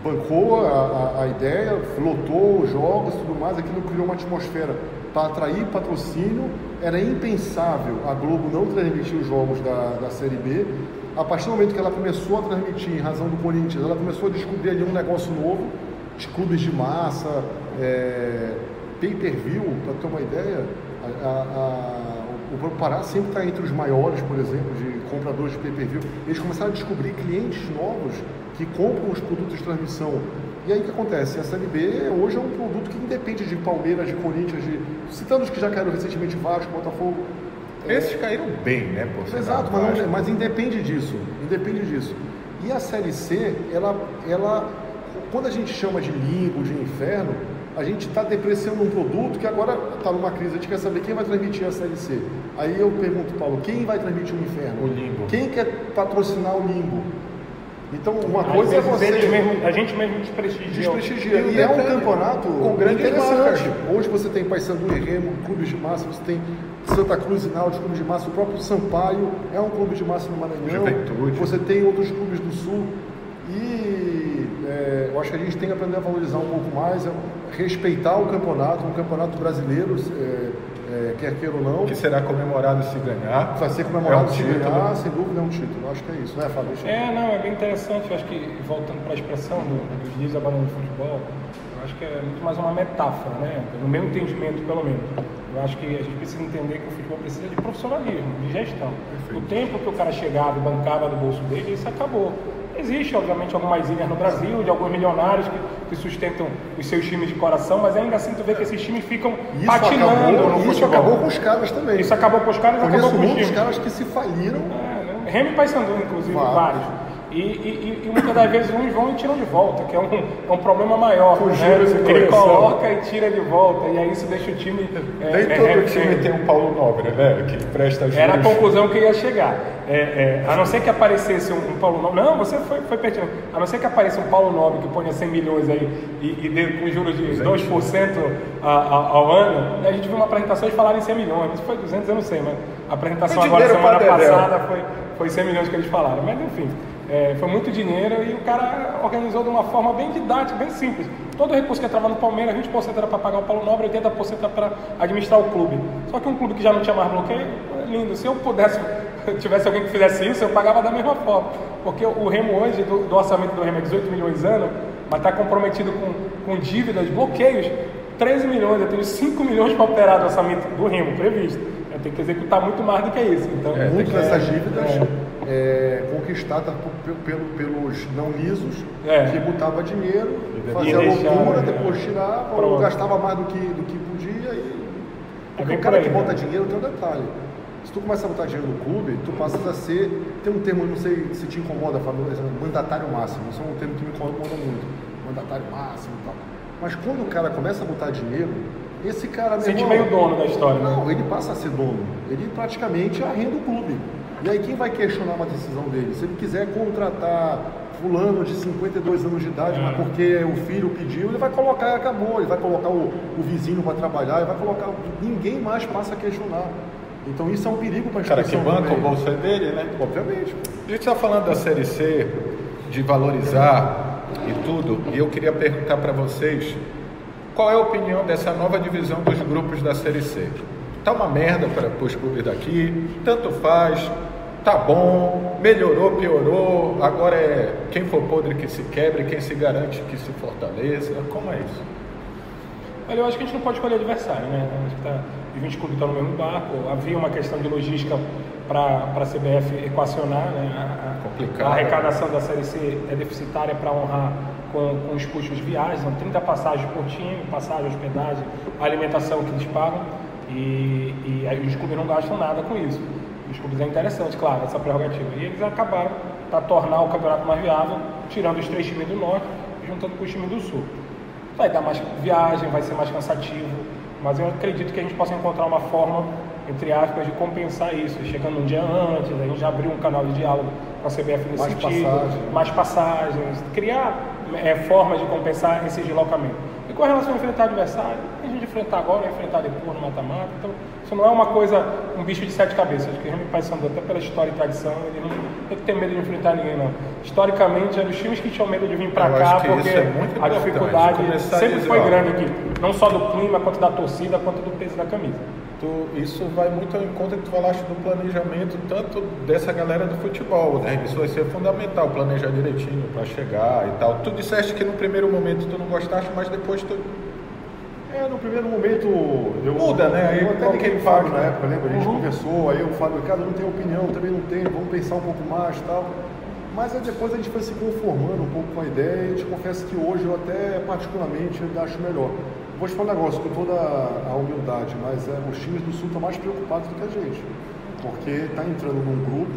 bancou a ideia, lotou os jogos e tudo mais, aquilo criou uma atmosfera para atrair patrocínio. Era impensável a Globo não transmitir os jogos da Série B. A partir do momento que ela começou a transmitir, em razão do Corinthians, ela começou a descobrir ali um negócio novo, de clubes de massa, pay-per-view, para ter uma ideia. O Pará sempre está entre os maiores, por exemplo, de compradores de pay-per-view. Eles começaram a descobrir clientes novos que compram os produtos de transmissão. E aí o que acontece? A Série B hoje é um produto que independe de Palmeiras, de Corinthians, citando os que já caíram recentemente, Vasco, Botafogo. Esses caíram bem, né? Exato, mas independe disso. E a Série C, ela, quando a gente chama de limbo, de inferno, a gente está depreciando um produto que agora está numa crise. A gente quer saber quem vai transmitir a Série C. Aí eu pergunto, Paulo, quem vai transmitir o inferno? O limbo. Quem quer patrocinar o limbo? Então, uma coisa é você... A gente mesmo desprestigia. E é um campeonato com grandes interessante. Hoje você tem Paysandu e Remo, clubes de massa, você tem Santa Cruz e Náutico, clubes de massa, o próprio Sampaio é um clube de massa no Maranhão. Juventude. Você tem outros clubes do Sul. E eu acho que a gente tem que aprender a valorizar um pouco mais, respeitar o campeonato, um campeonato brasileiro, quer queira ou não. Que será comemorado se ganhar. Vai ser comemorado se ganhar, sem dúvida é um título. Eu acho que é isso, né, Fábio? É bem interessante. Eu acho que, voltando para a expressão dos dias abandono do futebol, eu acho que é muito mais uma metáfora, né? No meu entendimento, pelo menos. Eu acho que a gente precisa entender que o futebol precisa de profissionalismo, de gestão. Perfeito. O tempo que o cara chegava e bancava do bolso dele, isso acabou. Existe, obviamente, algumas ilhas no Brasil, de alguns milionários que sustentam os seus times de coração, mas ainda assim tu vê que esses times ficam patinando no futebol. Isso acabou com os caras também. Isso acabou com os caras e acabou com os times. Conheço muitos caras que se faliram Remo e Paysandu, inclusive, vários. E muitas das vezes uns vão e tiram de volta, que é um problema maior. Né? Ele coloca e tira de volta, e aí isso deixa o time... Nem todo time tem um Paulo Nobre, né? Que presta juros. Era a conclusão que eu ia chegar. A não ser que aparecesse um Paulo Nobre... Não, você foi pertinente. A não ser que apareça um Paulo Nobre que ponha 100 milhões aí e dê com juros de 2% ao ano, a gente viu uma apresentação e falaram em 100 milhões. Isso foi 200, eu não sei, mas a apresentação agora, semana passada, foi 100 milhões que eles falaram. Mas enfim... foi muito dinheiro e o cara organizou de uma forma bem didática, bem simples. Todo o recurso que entrava no Palmeiras, 20% era para pagar o Paulo Nobre, 80% era para administrar o clube. Só que um clube que já não tinha mais bloqueio, é lindo. Se eu tivesse alguém que fizesse isso, eu pagava da mesma forma. Porque o Remo hoje, do orçamento do Remo é 18 milhões ano, mas está comprometido com dívidas, bloqueios, 13 milhões. Eu tenho 5 milhões para operar do orçamento do Remo previsto. Eu tenho que executar muito mais do que isso. Então, muito dessas dívidas conquistada pelos não lisos, que botava dinheiro, fazia loucura, depois tirava, ou gastava mais do que podia. Porque o cara que bota dinheiro tem um detalhe. Se tu começa a botar dinheiro no clube, tu passas a ser... Tem um termo, não sei se te incomoda, mandatário máximo. Isso é um termo que me incomoda muito. Mandatário máximo e tal. Mas quando o cara começa a botar dinheiro, esse cara... Sente meio dono da história, né? Não, ele passa a ser dono. Ele praticamente arrenda o clube. E aí quem vai questionar uma decisão dele? Se ele quiser contratar fulano de 52 anos de idade, mas porque o filho pediu, ele vai colocar e acabou. Ele vai colocar o vizinho para trabalhar, ele vai colocar... Ninguém mais passa a questionar. Então isso é um perigo para a instituição. Cara que banca o bolso é dele, né? Obviamente. A gente está falando da Série C, de valorizar e tudo, e eu queria perguntar para vocês qual é a opinião dessa nova divisão dos grupos da Série C. Tá uma merda para os clubes daqui, tanto faz, tá bom, melhorou, piorou, agora é quem for podre que se quebre, quem se garante que se fortaleça, como é isso? Olha, eu acho que a gente não pode escolher adversário, né? Os 20 clubes estão no mesmo barco, havia uma questão de logística para a CBF equacionar, né? A arrecadação da Série C é deficitária para honrar com os custos de viagem, são 30 passagens por time, passagem, hospedagem, alimentação que eles pagam, e os clubes não gastam nada com isso. Os clubes é interessante, claro, essa prerrogativa. E eles acabaram para tornar o campeonato mais viável, tirando os 3 times do norte e juntando com os times do sul. Vai dar mais viagem, vai ser mais cansativo, mas eu acredito que a gente possa encontrar uma forma, entre aspas, de compensar isso. Chegando um dia antes, a gente já abriu um canal de diálogo com a CBF nesse sentido, mais passagens, criar formas de compensar esse deslocamento. E com relação a enfrentar adversário, a gente enfrentar agora, enfrentar depois no mata-mata. Então, isso não é uma coisa, um bicho de 7 cabeças. Acho que o Remo e Paysandu, até pela história e tradição, ele não tem que ter medo de enfrentar ninguém, não. Historicamente, eram os times que tinham medo de vir para cá, porque a dificuldade sempre foi grande aqui. Não só do clima, quanto da torcida, quanto do peso da camisa. Isso vai muito ao encontro que tu falaste do planejamento, tanto dessa galera do futebol, né? Isso vai ser fundamental, planejar direitinho para chegar e tal. Tu disseste que no primeiro momento tu não gostaste, mas depois tu... no primeiro momento... Muda, né? Aí eu até liguei o Fábio na época, lembra? A gente conversou, aí o Fábio, cara, não tem opinião, também não tem, vamos pensar um pouco mais e tal. Mas aí depois a gente foi se conformando um pouco com a ideia e te confesso que hoje eu até particularmente acho melhor. Vou te falar um negócio com toda a humildade, mas os times do Sul estão mais preocupados do que a gente. Porque está entrando num grupo,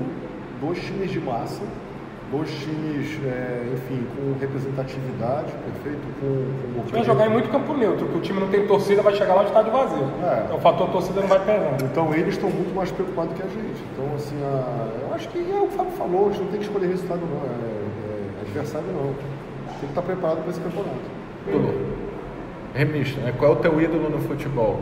2 times de massa, 2 times, enfim, com representatividade, perfeito, com vai jogar em muito campo neutro, porque o time não tem torcida, vai chegar lá de estádio vazio. Então o fator torcida não vai pesar. Então eles estão muito mais preocupados do que a gente. Então, assim, eu acho que o Fábio falou, a gente não tem que escolher resultado não, adversário não. Tem que estar preparado para esse campeonato. Remista, né? Qual é o teu ídolo no futebol?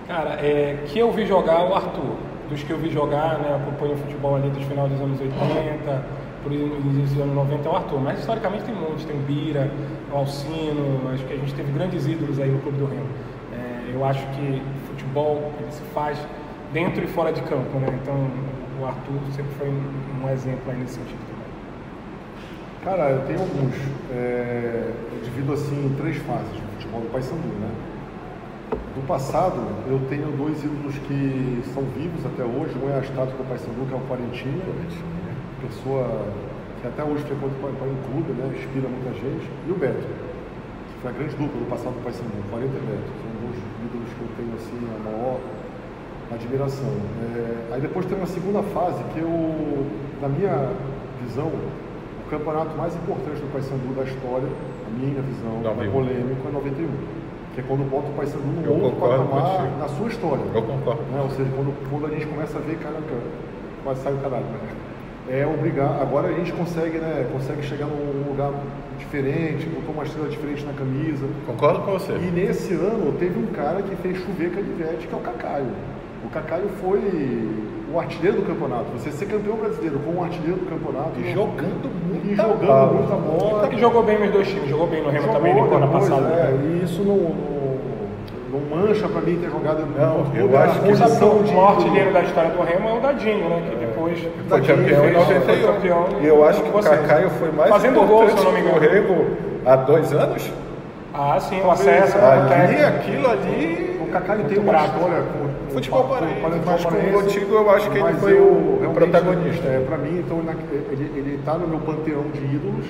Cara, que eu vi jogar o Arthur. Dos que eu vi jogar, né? Acompanho o futebol ali dos final dos anos 80, por início dos anos 90 é o Arthur. Mas historicamente tem muitos, tem o Bira, o Alcino, acho que a gente teve grandes ídolos aí no Clube do Remo. Eu acho que futebol ele se faz dentro e fora de campo, né? Então o Arthur sempre foi um exemplo aí nesse sentido também. Cara, eu tenho alguns. Eu divido assim em 3 fases do futebol do Paysandu, né? Do passado, eu tenho 2 ídolos que são vivos até hoje. Um é a estátua do Paysandu, que é o Quarentinha, pessoa que até hoje frequenta o clube, né? Inspira muita gente. E o Beto, que foi a grande dupla do passado do Paysandu, 40 e Beto. São 2 ídolos que eu tenho assim, a maior admiração. Aí depois tem uma segunda fase que na minha visão, o campeonato mais importante do Paysandu da história, a minha visão, é polêmico, é 91. Que é quando bota o Paysandu num outro patamar na sua história. Eu concordo. Ou seja, quando a gente começa a ver, caraca, quase sai o caralho, né? Agora a gente consegue chegar num lugar diferente, botou uma estrela diferente na camisa. Concordo com você. E nesse ano teve um cara que fez chover canivete, que é o Cacaio. O Cacaio foi o artilheiro do campeonato. Você ser campeão brasileiro com o artilheiro do campeonato. E jogando muita bola. E jogou bem nos dois times, jogou bem no Remo também no ano passado. E isso não mancha pra mim ter jogado. Eu acho que o maior artilheiro da história do Remo é o Dadinho, né? Que depois foi campeão em 91. E eu acho que o Cacaio foi mais fazendo gol, se eu não me engano, do Remo há 2 anos. Ah, sim, o acesso. Aquilo ali. O Cacaio tem uma história com futebol paraense. Mas com o Motigo eu acho que ele foi o protagonista. Para mim, então, ele está no meu panteão de ídolos.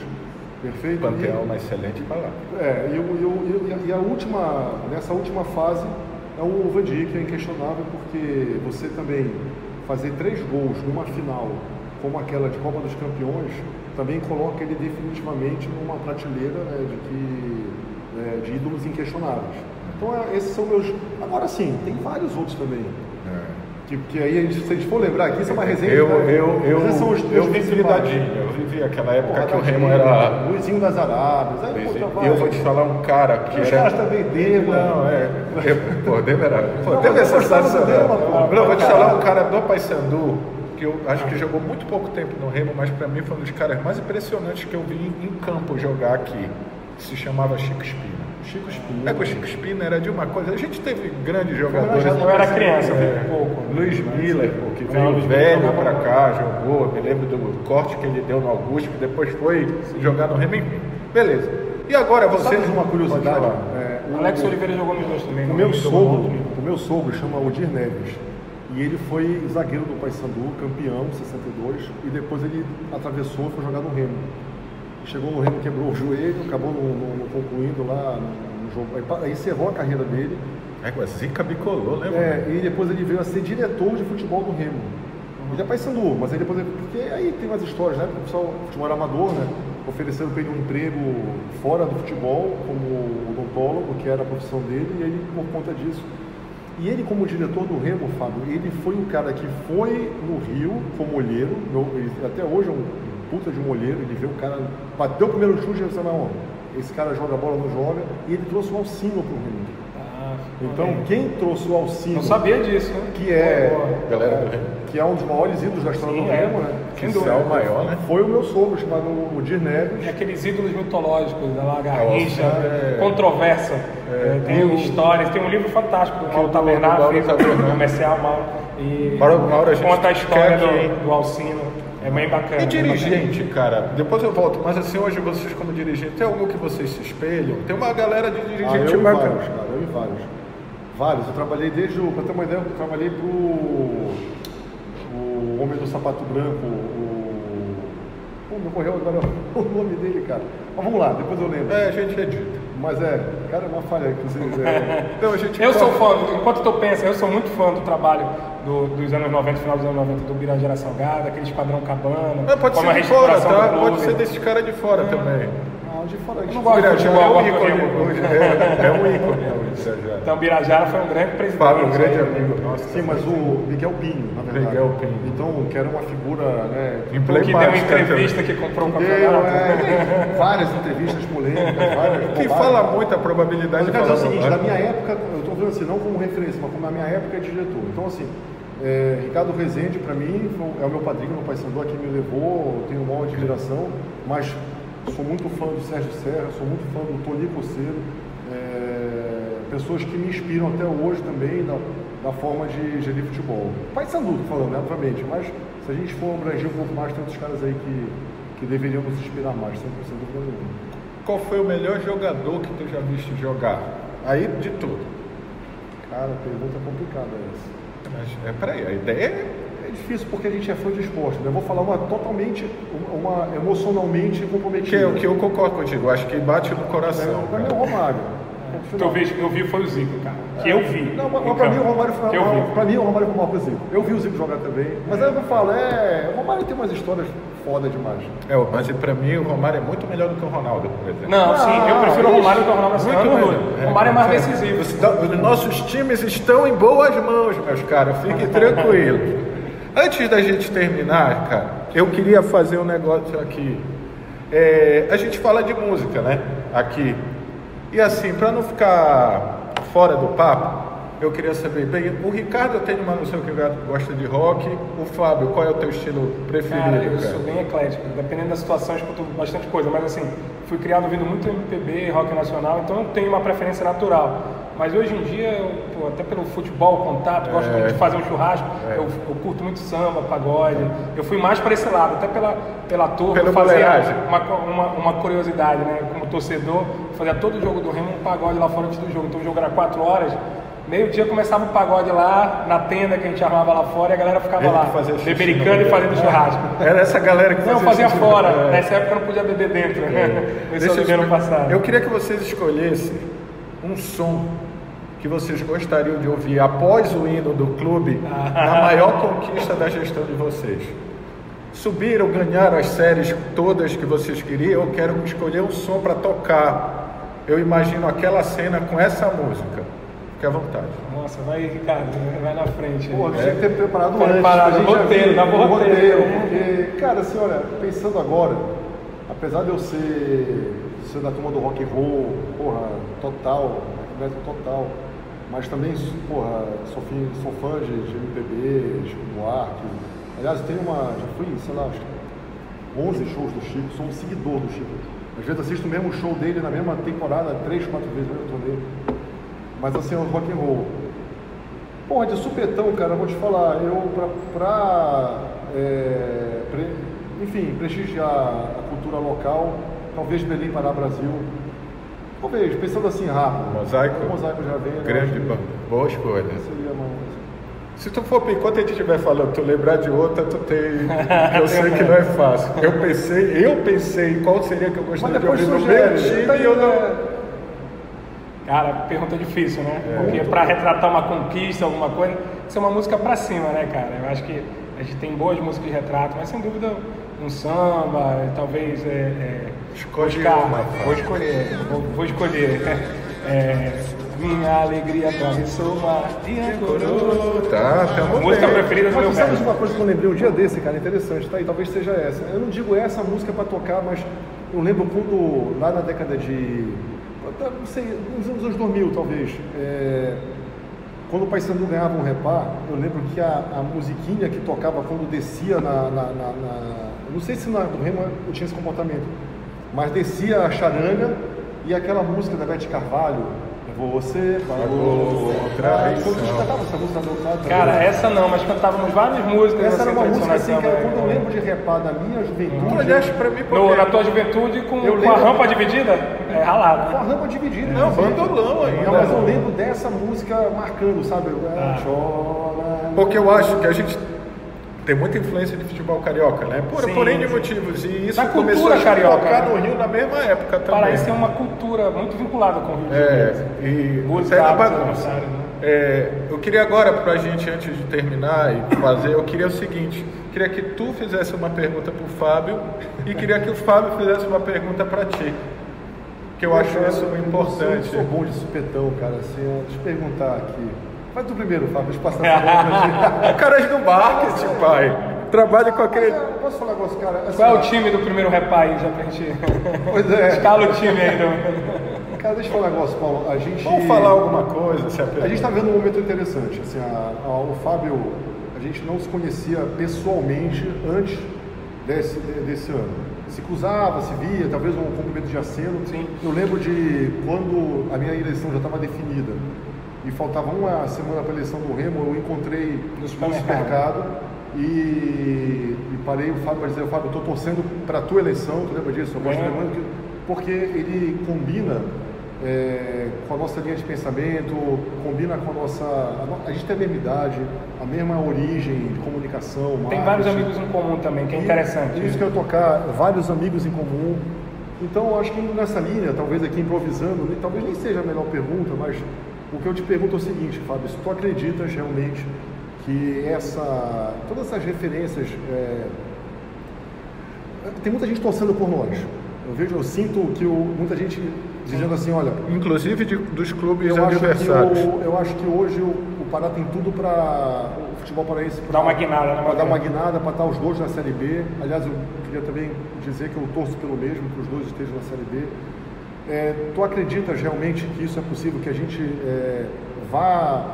Perfeito? Panteão é uma excelente palavra. E nessa última fase é o Vandir, que é inquestionável, porque você também fazer 3 gols numa final como aquela de Copa dos Campeões também coloca ele definitivamente numa prateleira de ídolos inquestionáveis. Então esses são meus. Agora sim, tem vários outros também. Que aí, se a gente for lembrar aqui, isso é uma resenha. Eu vivi Dadinho, eu vivi aquela época que o Remo era. Luizinho das Arábias. Eu vou te falar um cara que os era. Os caras também Dema. Dema era. Dema é sensacional. Não, vou te falar um cara do Paysandu, que eu acho que jogou muito pouco tempo no Remo, mas pra mim foi um dos caras mais impressionantes que eu vi em campo jogar aqui. Se chamava Chico Espina. Chico Espina. O Chico Espina era de uma coisa. A gente teve grandes jogadores. Eu era criança, pouco. Luiz Miller, que veio velho pra cá, jogou. Me lembro do corte que ele deu no Augusto, que depois foi jogar no Remo. Beleza. E agora você. Sabe uma curiosidade? O Alex Oliveira jogou nos dois também. O meu sogro chama Odir Neves. E ele foi zagueiro do Paysandu, campeão, 62. E depois ele atravessou e foi jogar no Remo. Chegou no Remo, quebrou o joelho, acabou não concluindo lá no jogo. Aí encerrou a carreira dele. Com a zica bicolou, né? E depois ele veio a ser diretor de futebol do Remo. Ele é Paysandu, mas aí depois. Porque aí tem umas histórias, né? Porque o pessoal, futebol era amador, né? Ofereceram para ele um emprego fora do futebol, como odontólogo, que era a profissão dele, e ele, por conta disso. E ele, como diretor do Remo, Fábio, ele foi o cara que foi no Rio como olheiro, até hoje é um puta de um olheiro, ele vê o cara, bateu o primeiro chute e disse, não, esse cara joga bola, não joga, e ele trouxe o Alcino pro Remo. Então, quem trouxe o Alcino... Não sabia disso, né? Galera do Remo. Que é um dos maiores ídolos da história do Remo, né? Que é o maior, né? Foi o meu sogro, chamado Odir Neves. E aqueles ídolos mitológicos, da Garrincha, controversa. Tem histórias, tem um livro fantástico do Mauro Tabernar, fez o comercial Mauro. E Mauro, a gente conta a história do Alcino. É bem bacana. E dirigente, cara, depois eu volto, mas assim, hoje vocês como dirigente, tem algum que vocês se espelham? Tem uma galera de dirigente bacana. Eu vi vários. Eu trabalhei pra ter uma ideia, eu trabalhei o homem do sapato branco, me ocorreu agora o nome dele, cara. Mas vamos lá, depois eu lembro. A gente edita. Mas cara, é uma falha, inclusive. Eu sou fã, enquanto tu pensa, eu sou muito fã do trabalho dos anos 90, final dos anos 90, do Birajara Salgado, aquele Esquadrão Cabana. Pode ser de fora, tá? Pode ser desse cara de fora também. De fora, eu não gosto de futebol, é um ícone. Então, o Birajara foi um grande presidente. Fábio, um grande amigo. Nossa, sim, mas o Miguel Pinho, na verdade. Miguel Pinho. Então, que era uma figura, né? Que deu uma entrevista que comprou um campeonato. Várias entrevistas polêmicas, várias. Que fala muito a probabilidade de falar. Mas é o seguinte, na minha época, eu estou falando assim, não como referência, mas como na minha época de diretor. Então, assim, Ricardo Rezende, para mim, é o meu padrinho no Paysandu, que me levou, tenho uma admiração, mas sou muito fã do Sérgio Serra, sou muito fã do Tony Coceiro, pessoas que me inspiram até hoje também na forma de gerir futebol. Paysandu, falando, né, obviamente, mas se a gente for abranger um pouco mais, tem outros caras aí que deveriam nos inspirar mais, sem dúvida nenhuma. Qual foi o melhor jogador que tu já viste jogar? Aí de tudo. Cara, pergunta complicada essa. Mas, peraí, a ideia é difícil porque a gente é fã de esporte, né? Eu vou falar uma emocionalmente comprometida. Que eu concordo contigo, acho que bate no coração. Pra mim é o Romário. Eu vi foi o Zico, cara. Que eu vi. Não, mas pra mim o Romário foi maior que o Zico. Eu vi o Zico jogar também. Mas aí eu falo, o Romário tem umas histórias foda demais. Mas pra mim o Romário é muito melhor do que o Ronaldo, por exemplo. Não, sim, eu prefiro o Romário do que o Ronaldo. O Romário é mais decisivo. Os nossos times estão em boas mãos, meus caras. Fiquem tranquilos. Antes da gente terminar, cara, eu queria fazer um negócio aqui. A gente fala de música, né? Aqui. E assim, para não ficar fora do papo, eu queria saber, bem, o Ricardo tem uma noção que gosta de rock, o Fábio, qual é o teu estilo preferido? Cara, eu sou bem eclético, dependendo da situação, eu escuto bastante coisa, mas assim, fui criado ouvindo muito MPB, rock nacional, então eu tenho uma preferência natural. Mas hoje em dia, até pelo futebol, contato, gosto muito de fazer um churrasco, eu curto muito samba, pagode, eu fui mais para esse lado, até pela turma, eu fazia uma curiosidade, né, como torcedor, fazia todo jogo do Remo um pagode lá fora antes do jogo, então o jogo era 4 horas, meio-dia começava o pagode lá, na tenda que a gente armava lá fora, e a galera ficava lá, bebericando e fazendo churrasco. Era essa galera que fazia fora, nessa época eu não podia beber dentro, no passado. Eu queria que vocês escolhessem um som que vocês gostariam de ouvir após o hino do clube na maior conquista da gestão de vocês. Subiram, ganharam as séries todas que vocês queriam, eu quero escolher um som para tocar. Eu imagino aquela cena com essa música. Fique à vontade. Nossa, vai, Ricardo, vai na frente. Pô, tinha que ter preparado antes. Roteiro, dá bom roteiro. Porque, cara, assim, olha, pensando agora, apesar de eu ser da turma do rock and roll, total, mas também, sou fã de MPB, Chico Buarque. Aliás, já fui, sei lá, acho que 11 shows do Chico, sou um seguidor do Chico. Às vezes assisto o mesmo show dele na mesma temporada, 3, 4 vezes no turnê. Mas assim, é um rock and roll. De supetão, cara, eu vou te falar, eu prestigiar a cultura local, talvez Belém Pará Brasil. Talvez, pensando assim rápido. Mosaico já vem. Grande banda. Boa escolha. Seria Se tu for, enquanto a gente estiver falando, tu lembrar de outra, tu tem. Eu sei que não é fácil. Eu pensei qual seria que eu gostaria de ouvir no meu time e eu não. Cara, pergunta difícil, né? Porque para retratar uma conquista, alguma coisa, isso é uma música pra cima, né, cara? Eu acho que a gente tem boas músicas de retrato, mas sem dúvida um samba, talvez. Vou escolher. Minha alegria atravessou o mar e acordou. Música preferida do meu velho. Sabe uma coisa que eu lembrei um dia desse, cara, interessante, tá aí, talvez seja essa. Eu não digo essa música para tocar, mas eu lembro quando, lá na década de, não sei, nos anos 2000 talvez, quando o Paysandu ganhava um repá, eu lembro que a musiquinha que tocava quando descia não sei se do Remo eu tinha esse comportamento, mas descia a charanga e aquela música da Beth Carvalho, Você Pagou Traição. Você cantava essa música do outro lado? Cara, essa não, mas cantávamos várias músicas. Essa era uma música assim, que quando eu lembro de repá da minha juventude. Aliás, pra mim, na tua juventude, com a rampa dividida? É ralado. Com a rampa dividida. Não, bandolão ainda. Não, mas eu lembro dessa música marcando, sabe? Porque eu acho que a gente tem muita influência de futebol carioca, né? Porém de motivos. E isso começou a tocar no Rio na mesma época também. Paraíso tem uma cultura muito vinculada com o Rio de Janeiro. E isso é na bagunça. Eu queria agora, pra gente, antes de terminar e fazer, eu queria o seguinte, queria que tu fizesse uma pergunta pro Fábio e queria que o Fábio fizesse uma pergunta pra ti. Que eu acho isso importante. Eu sou bom de supetão, cara, assim, deixa eu perguntar aqui. Vai tu primeiro, Fábio, deixa eu passar essa O cara é do marketing, pai. Trabalha com aquele... Posso falar um negócio, cara? Assim, qual é o time do primeiro repá aí, já pra gente... Pois é. Escala o time aí, Cara, deixa eu falar um negócio, Paulo. Vamos falar alguma coisa, a gente tá vendo um momento interessante. Assim, o Fábio, a gente não se conhecia pessoalmente antes desse ano. Se cruzava, se via, talvez um cumprimento de aceno. Sim. Eu lembro de quando a minha eleição já estava definida e faltava uma semana para a eleição do Remo, eu encontrei no supermercado e parei o Fábio para dizer: Fábio, eu estou torcendo para a tua eleição, tu lembra disso? Eu gosto muito, porque ele combina com a nossa linha de pensamento, combina com a nossa... A gente tem a mesma idade, a mesma origem de comunicação. Tem vários amigos em comum também, que é interessante. Isso que eu tocar, vários amigos em comum. Então, eu acho que indo nessa linha, talvez aqui improvisando, talvez nem seja a melhor pergunta, mas o que eu te pergunto é o seguinte, Fábio, se tu acreditas realmente que todas essas referências, tem muita gente torcendo por nós. Eu sinto que muita gente dizendo assim, olha... Inclusive dos clubes adversários. Eu acho que hoje o Pará tem tudo para o futebol paraense... Dar uma guinada, né? Para dar uma guinada, para estar os dois na Série B. Aliás, eu queria também dizer que eu torço pelo mesmo, que os dois estejam na Série B. Tu acreditas realmente que isso é possível, que a gente vá...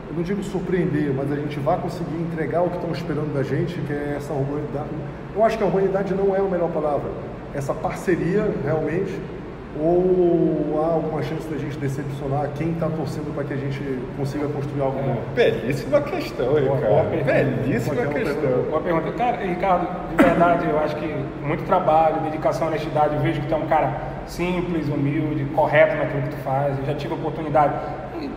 Eu não digo surpreender, mas a gente vai conseguir entregar o que estão esperando da gente, que é essa humanidade. Eu acho que a humanidade não é a melhor palavra. Essa parceria, realmente, ou há alguma chance da gente decepcionar quem está torcendo para que a gente consiga construir algo bom? Belíssima questão, Ricardo. Belíssima questão. Boa pergunta. Cara, Ricardo, de verdade, eu acho que muito trabalho, dedicação, honestidade. Eu vejo que tu é um cara simples, humilde, correto naquilo que tu faz. Eu já tive a oportunidade,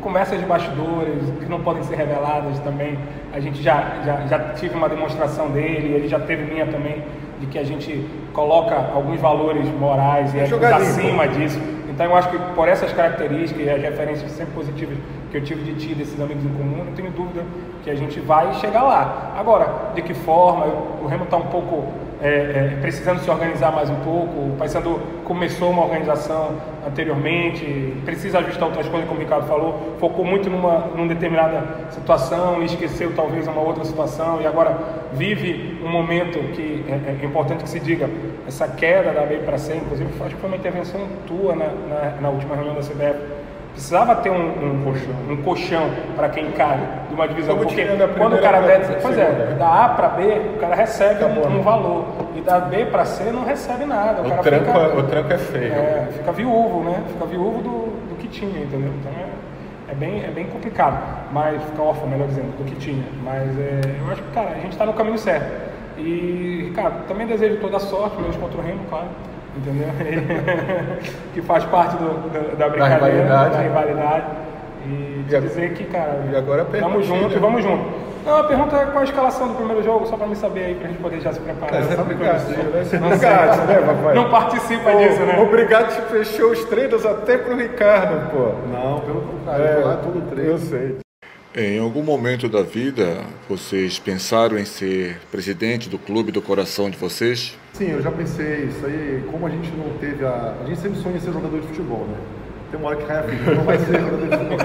conversas de bastidores que não podem ser reveladas também. A gente já tive uma demonstração dele, ele já teve minha também, de que a gente coloca alguns valores morais e acima disso. Então eu acho que por essas características e as referências sempre positivas que eu tive de ti, desses amigos em comum, não tenho dúvida que a gente vai chegar lá. Agora, de que forma? O Remo está um pouco precisando se organizar mais um pouco. O Paysandu começou uma organização anteriormente, precisa ajustar outras coisas, como o Ricardo falou, focou muito numa determinada situação e esqueceu talvez uma outra situação, e agora vive um momento que é importante que se diga, essa queda da B para C, inclusive acho que foi uma intervenção tua na última reunião da CBF. Precisava ter um colchão para quem cai de uma divisão, porque quando o cara da A para B, o cara recebe um valor, e da B para C não recebe nada. O tranco é feio. Fica viúvo, né? Fica viúvo do que tinha, entendeu? Então é bem complicado, mas fica órfão, melhor dizendo, do que tinha. Mas eu acho que, cara, a gente está no caminho certo. E, Ricardo, também desejo toda a sorte, meus contra o Remo, claro. Entendeu? Que faz parte da brincadeira, da rivalidade. E dizer que, cara, vamos junto e vamos junto. Não, a pergunta é qual a escalação do primeiro jogo, só pra me saber aí, pra gente poder já se preparar. Não participa disso, né? Obrigado, te fechou os treinos até pro Ricardo, pô. Não, pelo contrário, lá todo treino. Eu sei. Em algum momento da vida, vocês pensaram em ser presidente do clube do coração de vocês? Sim, eu já pensei isso aí. Como a gente não teve a gente sempre sonha em ser jogador de futebol, né? Tem uma hora que cai a ficha, não vai ser jogador de futebol.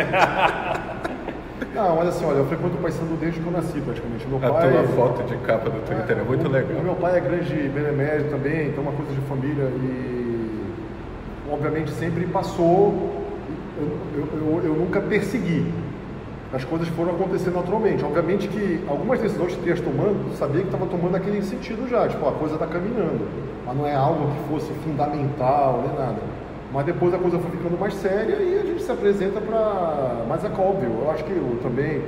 Não, mas assim, olha, eu frequento o Paysandu desde que eu nasci, praticamente. Meu pai, a tua foto de capa do Twitter é muito legal. Meu pai é grande benemérito também, então é uma coisa de família e obviamente sempre passou. Eu nunca persegui. As coisas foram acontecendo naturalmente. Obviamente que algumas decisões que tu ias tomando, tu sabia que estava tomando aquele sentido já, tipo, a coisa está caminhando, mas não é algo que fosse fundamental, nem nada. Mas depois a coisa foi ficando mais séria e a gente se apresenta para... Mas é óbvio, eu acho que também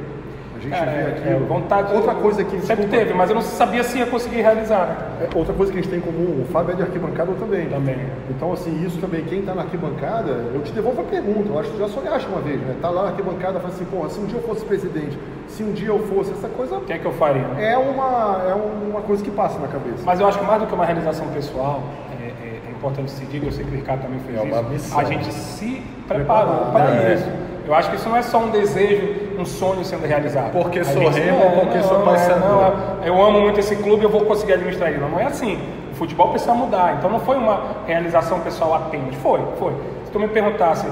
a gente vê aqui... vontade outra coisa que... Sempre teve, mas eu não sabia se ia conseguir realizar, né? Outra coisa que a gente tem em comum, o Fábio é de arquibancada, eu também. Também. Então, assim, isso também, quem está na arquibancada, eu te devolvo a pergunta, eu acho que tu já sonhaste uma vez, né? Tá lá na arquibancada, fala assim, porra, se um dia eu fosse presidente, se um dia eu fosse, essa coisa... O que é que eu faria? É uma coisa que passa na cabeça. Mas eu acho que mais do que uma realização pessoal, é importante se diga, eu sei que o Ricardo também fez isso, missão. A gente se preparou para isso. Eu acho que isso não é só um desejo, um sonho sendo realizado. Porque sou Remo ou porque sou Paysandu? Eu amo muito esse clube, eu vou conseguir administrar ele. Não é assim. O futebol precisa mudar. Então não foi uma realização pessoal apenas. Foi. Se tu me perguntasse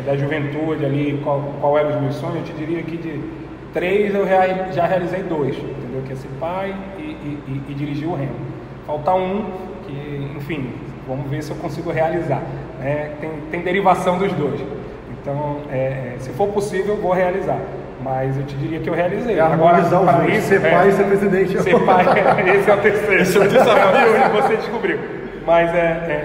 da juventude ali, qual eram os meus sonhos, eu te diria que de 3 eu já realizei 2. Entendeu? Que é ser pai e dirigir o Remo. Falta um que, enfim, vamos ver se eu consigo realizar. Tem derivação dos dois. Então, se for possível, vou realizar. Mas eu te diria que eu realizei. Agora, para isso, ser pai e ser presidente. Ser pai, esse é o terceiro. Esse é o desafio que você descobriu. Mas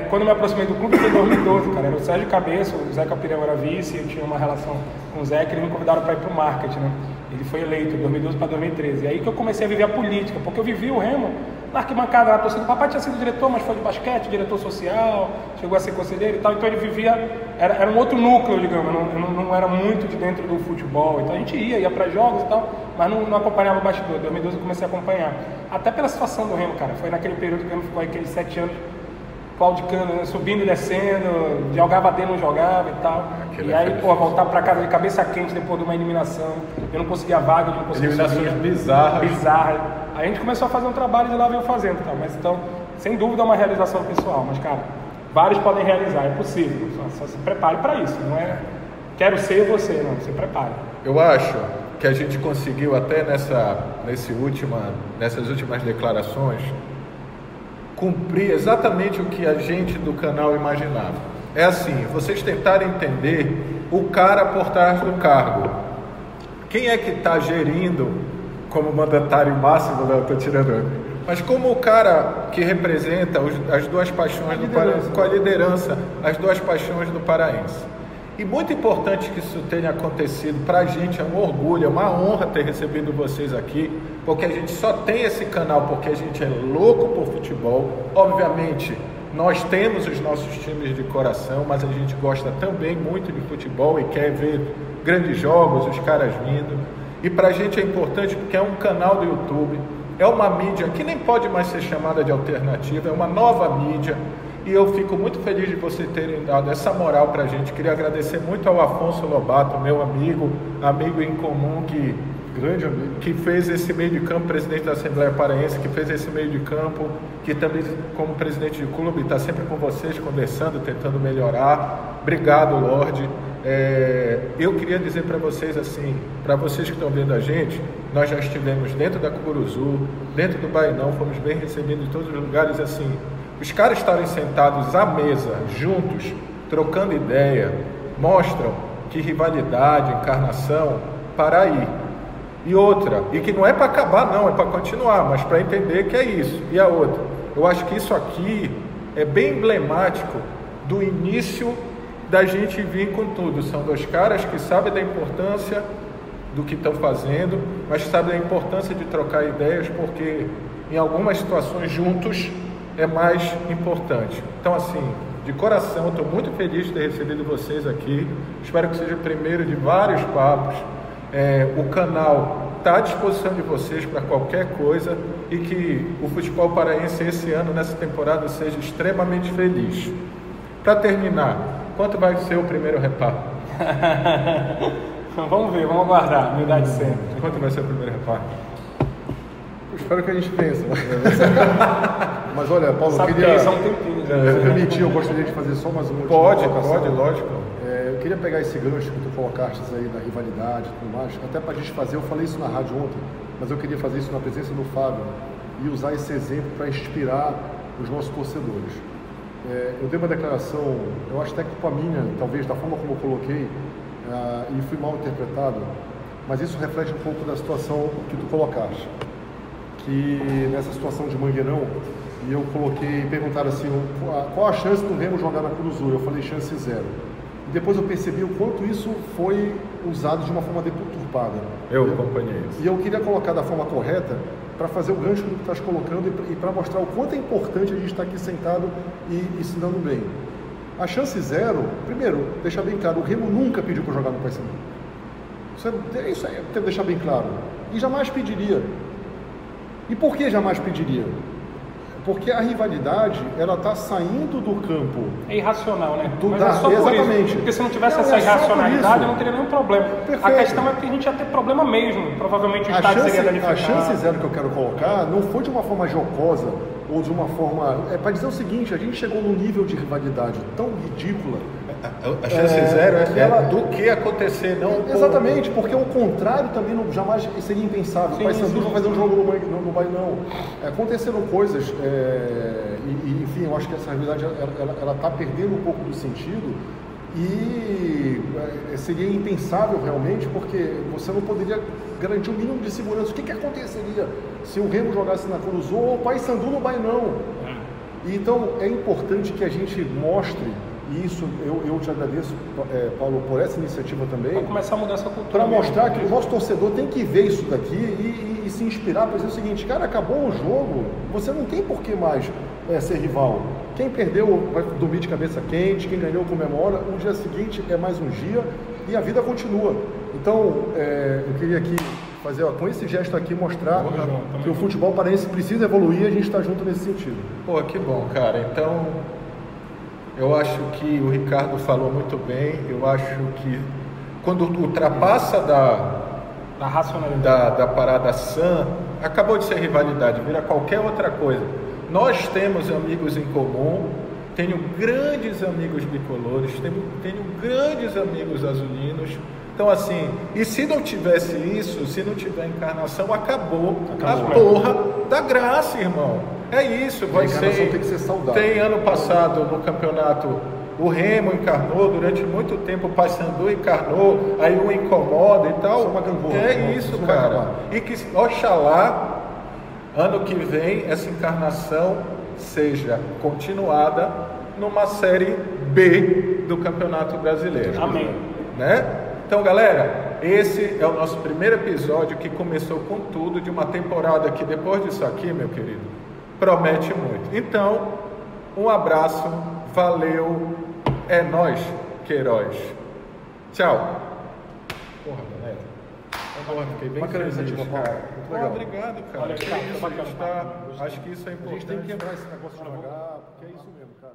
quando eu me aproximei do clube foi em 2012, cara. Era o Sérgio Cabeça, o Zé Capirão era vice, eu tinha uma relação com o Zé, que eles me convidaram para ir para o marketing, né? Ele foi eleito de 2012 para 2013. E aí que eu comecei a viver a política, porque eu vivi o Remo na arquibancada, na torcida. O papai tinha sido diretor, mas foi de basquete, diretor social, chegou a ser conselheiro e tal. Então ele vivia, era um outro núcleo, digamos, não era muito de dentro do futebol. Então a gente ia para jogos e tal, mas não acompanhava o bastidor. Em 2012 eu comecei a acompanhar. Até pela situação do Remo, cara. Foi naquele período que o Remo ficou aqueles 7 anos claudicando, né? Subindo e descendo, jogava dentro, não jogava e tal. E aí, voltar pra casa de cabeça quente depois de uma eliminação. Eu não conseguia vaga, eu não conseguia eliminações bizarras. Aí a gente começou a fazer um trabalho e de lá veio fazendo, tá? Mas então, sem dúvida é uma realização pessoal. Mas, cara, vários podem realizar, é possível. Só se prepare para isso, não é quero ser você, não, se prepare. Eu acho que a gente conseguiu até nessas últimas declarações cumprir exatamente o que a gente do canal imaginava. É assim, vocês tentarem entender o cara por trás do cargo. Quem é que está gerindo como mandatário máximo, não estou tirando, mas como o cara que representa as duas paixões do Paraense, com a liderança, as duas paixões do Paraense. E muito importante que isso tenha acontecido, para a gente é um orgulho, é uma honra ter recebido vocês aqui, porque a gente só tem esse canal porque a gente é louco por futebol. Obviamente, nós temos os nossos times de coração, mas a gente gosta também muito de futebol e quer ver grandes jogos, os caras vindo. E para a gente é importante porque é um canal do YouTube, é uma mídia que nem pode mais ser chamada de alternativa, é uma nova mídia. E eu fico muito feliz de vocês terem dado essa moral para a gente. Queria agradecer muito ao Afonso Lobato, meu amigo em comum, grande amigo, que fez esse meio de campo, presidente da Assembleia Paraense, que fez esse meio de campo, que também, como presidente de clube, está sempre com vocês, conversando, tentando melhorar. Obrigado, Lorde. Eu queria dizer para vocês assim, para vocês que estão vendo a gente, nós já estivemos dentro da Curuzu, dentro do Bainão, fomos bem recebidos em todos os lugares, assim. Os caras estarem sentados à mesa, juntos, trocando ideia, mostram que rivalidade, encarnação, para aí. E outra, e que não é para acabar não, é para continuar, mas para entender que é isso. E a outra, eu acho que isso aqui é bem emblemático do início da gente vir com tudo. São dois caras que sabem da importância do que estão fazendo, mas sabem da importância de trocar ideias, porque em algumas situações juntos é mais importante. Então, assim, de coração, estou muito feliz de ter recebido vocês aqui. Espero que seja o primeiro de vários papos. O canal está à disposição de vocês para qualquer coisa e que o futebol paraense esse ano, nessa temporada, seja extremamente feliz. Para terminar, quanto vai ser o primeiro reparto? Vamos ver, vamos aguardar, humildade sempre. Quanto vai ser o primeiro reparto? Espero que a gente pense. Mas olha, Paulo, eu queria... eu gostaria de fazer só mais uma última colocação. Pode, lógico. Eu queria pegar esse gancho que tu colocaste aí da rivalidade e tudo mais, até para a gente fazer, eu falei isso na rádio ontem, mas eu queria fazer isso na presença do Fábio e usar esse exemplo para inspirar os nossos torcedores. Eu dei uma declaração, eu acho até que culpa minha, talvez da forma como eu coloquei, e fui mal interpretado, mas isso reflete um pouco da situação que tu colocaste. Que nessa situação de Mangueirão, e eu perguntaram assim, qual a chance do Remo jogar na Curuzu? Eu falei chance 0. E depois eu percebi o quanto isso foi usado de uma forma deturpada. Eu acompanhei isso. E eu queria colocar da forma correta para fazer o gancho do que tu estás colocando e para mostrar o quanto é importante a gente estar aqui sentado e se dando bem. A chance 0, primeiro, deixar bem claro, o Remo nunca pediu para jogar no Paysandu. Isso aí, tem que deixar bem claro. E jamais pediria. E por que jamais pediria? Porque a rivalidade, ela está saindo do campo. É irracional, né? Mas é só por exatamente. Isso. Porque se não tivesse essa irracionalidade, não teria nenhum problema. Perfeito. A questão é que a gente ia ter problema mesmo. Provavelmente o estádio seria danificado. A chance 0 que eu quero colocar não foi de uma forma jocosa ou de uma forma... É para dizer o seguinte, a gente chegou num nível de rivalidade tão ridícula. A chance 0 é do que acontecer, não... Exatamente, porque o contrário também jamais seria impensável. O Paysandu vai fazer um jogo no Bainão. Aconteceram coisas, enfim, eu acho que essa rivalidade ela está perdendo um pouco do sentido e seria impensável realmente, porque você não poderia garantir um mínimo de segurança. O que aconteceria se o Remo jogasse na Curuzu ou o Paysandu no Bainão? Então, é importante que a gente mostre. E isso eu te agradeço, Paulo, por essa iniciativa também. Para começar a mudar essa cultura. Para mostrar que o nosso torcedor tem que ver isso daqui e se inspirar para dizer o seguinte, cara, acabou o jogo, você não tem por que mais ser rival. Quem perdeu vai dormir de cabeça quente, quem ganhou comemora, o dia seguinte é mais um dia e a vida continua. Então, eu queria aqui fazer, com esse gesto aqui, mostrar que o futebol paraense precisa evoluir e a gente está junto nesse sentido. Pô, que bom, cara. Então... Eu acho que o Ricardo falou muito bem. Eu acho que quando ultrapassa da racionalidade da parada sã, acabou de ser rivalidade, vira qualquer outra coisa. Nós temos amigos em comum, tenho grandes amigos bicolores, tenho grandes amigos azulinos. Então assim, e se não tivesse isso, se não tiver encarnação, acabou a porra da graça, irmão. É isso, vai ser. Tem que ser saudável. Tem ano passado no campeonato o Remo encarnou, durante muito tempo o Paysandu encarnou, aí um incomoda e tal. Isso é uma gangorra. É isso, cara. E que, oxalá, ano que vem, essa encarnação seja continuada numa Série B do Campeonato Brasileiro. Amém. Né? Então, galera, esse é o nosso primeiro episódio que começou com tudo, de uma temporada que depois disso aqui, meu querido, promete muito. Então, um abraço, valeu, é nóis, Queiroz. Tchau. Porra, galera. Porra, fiquei bem feliz, cara. Muito legal. Obrigado, cara. Olha, que isso, a gente tá, acho que isso é importante. A gente tem que quebrar esse negócio de jogar, porque é isso mesmo, cara.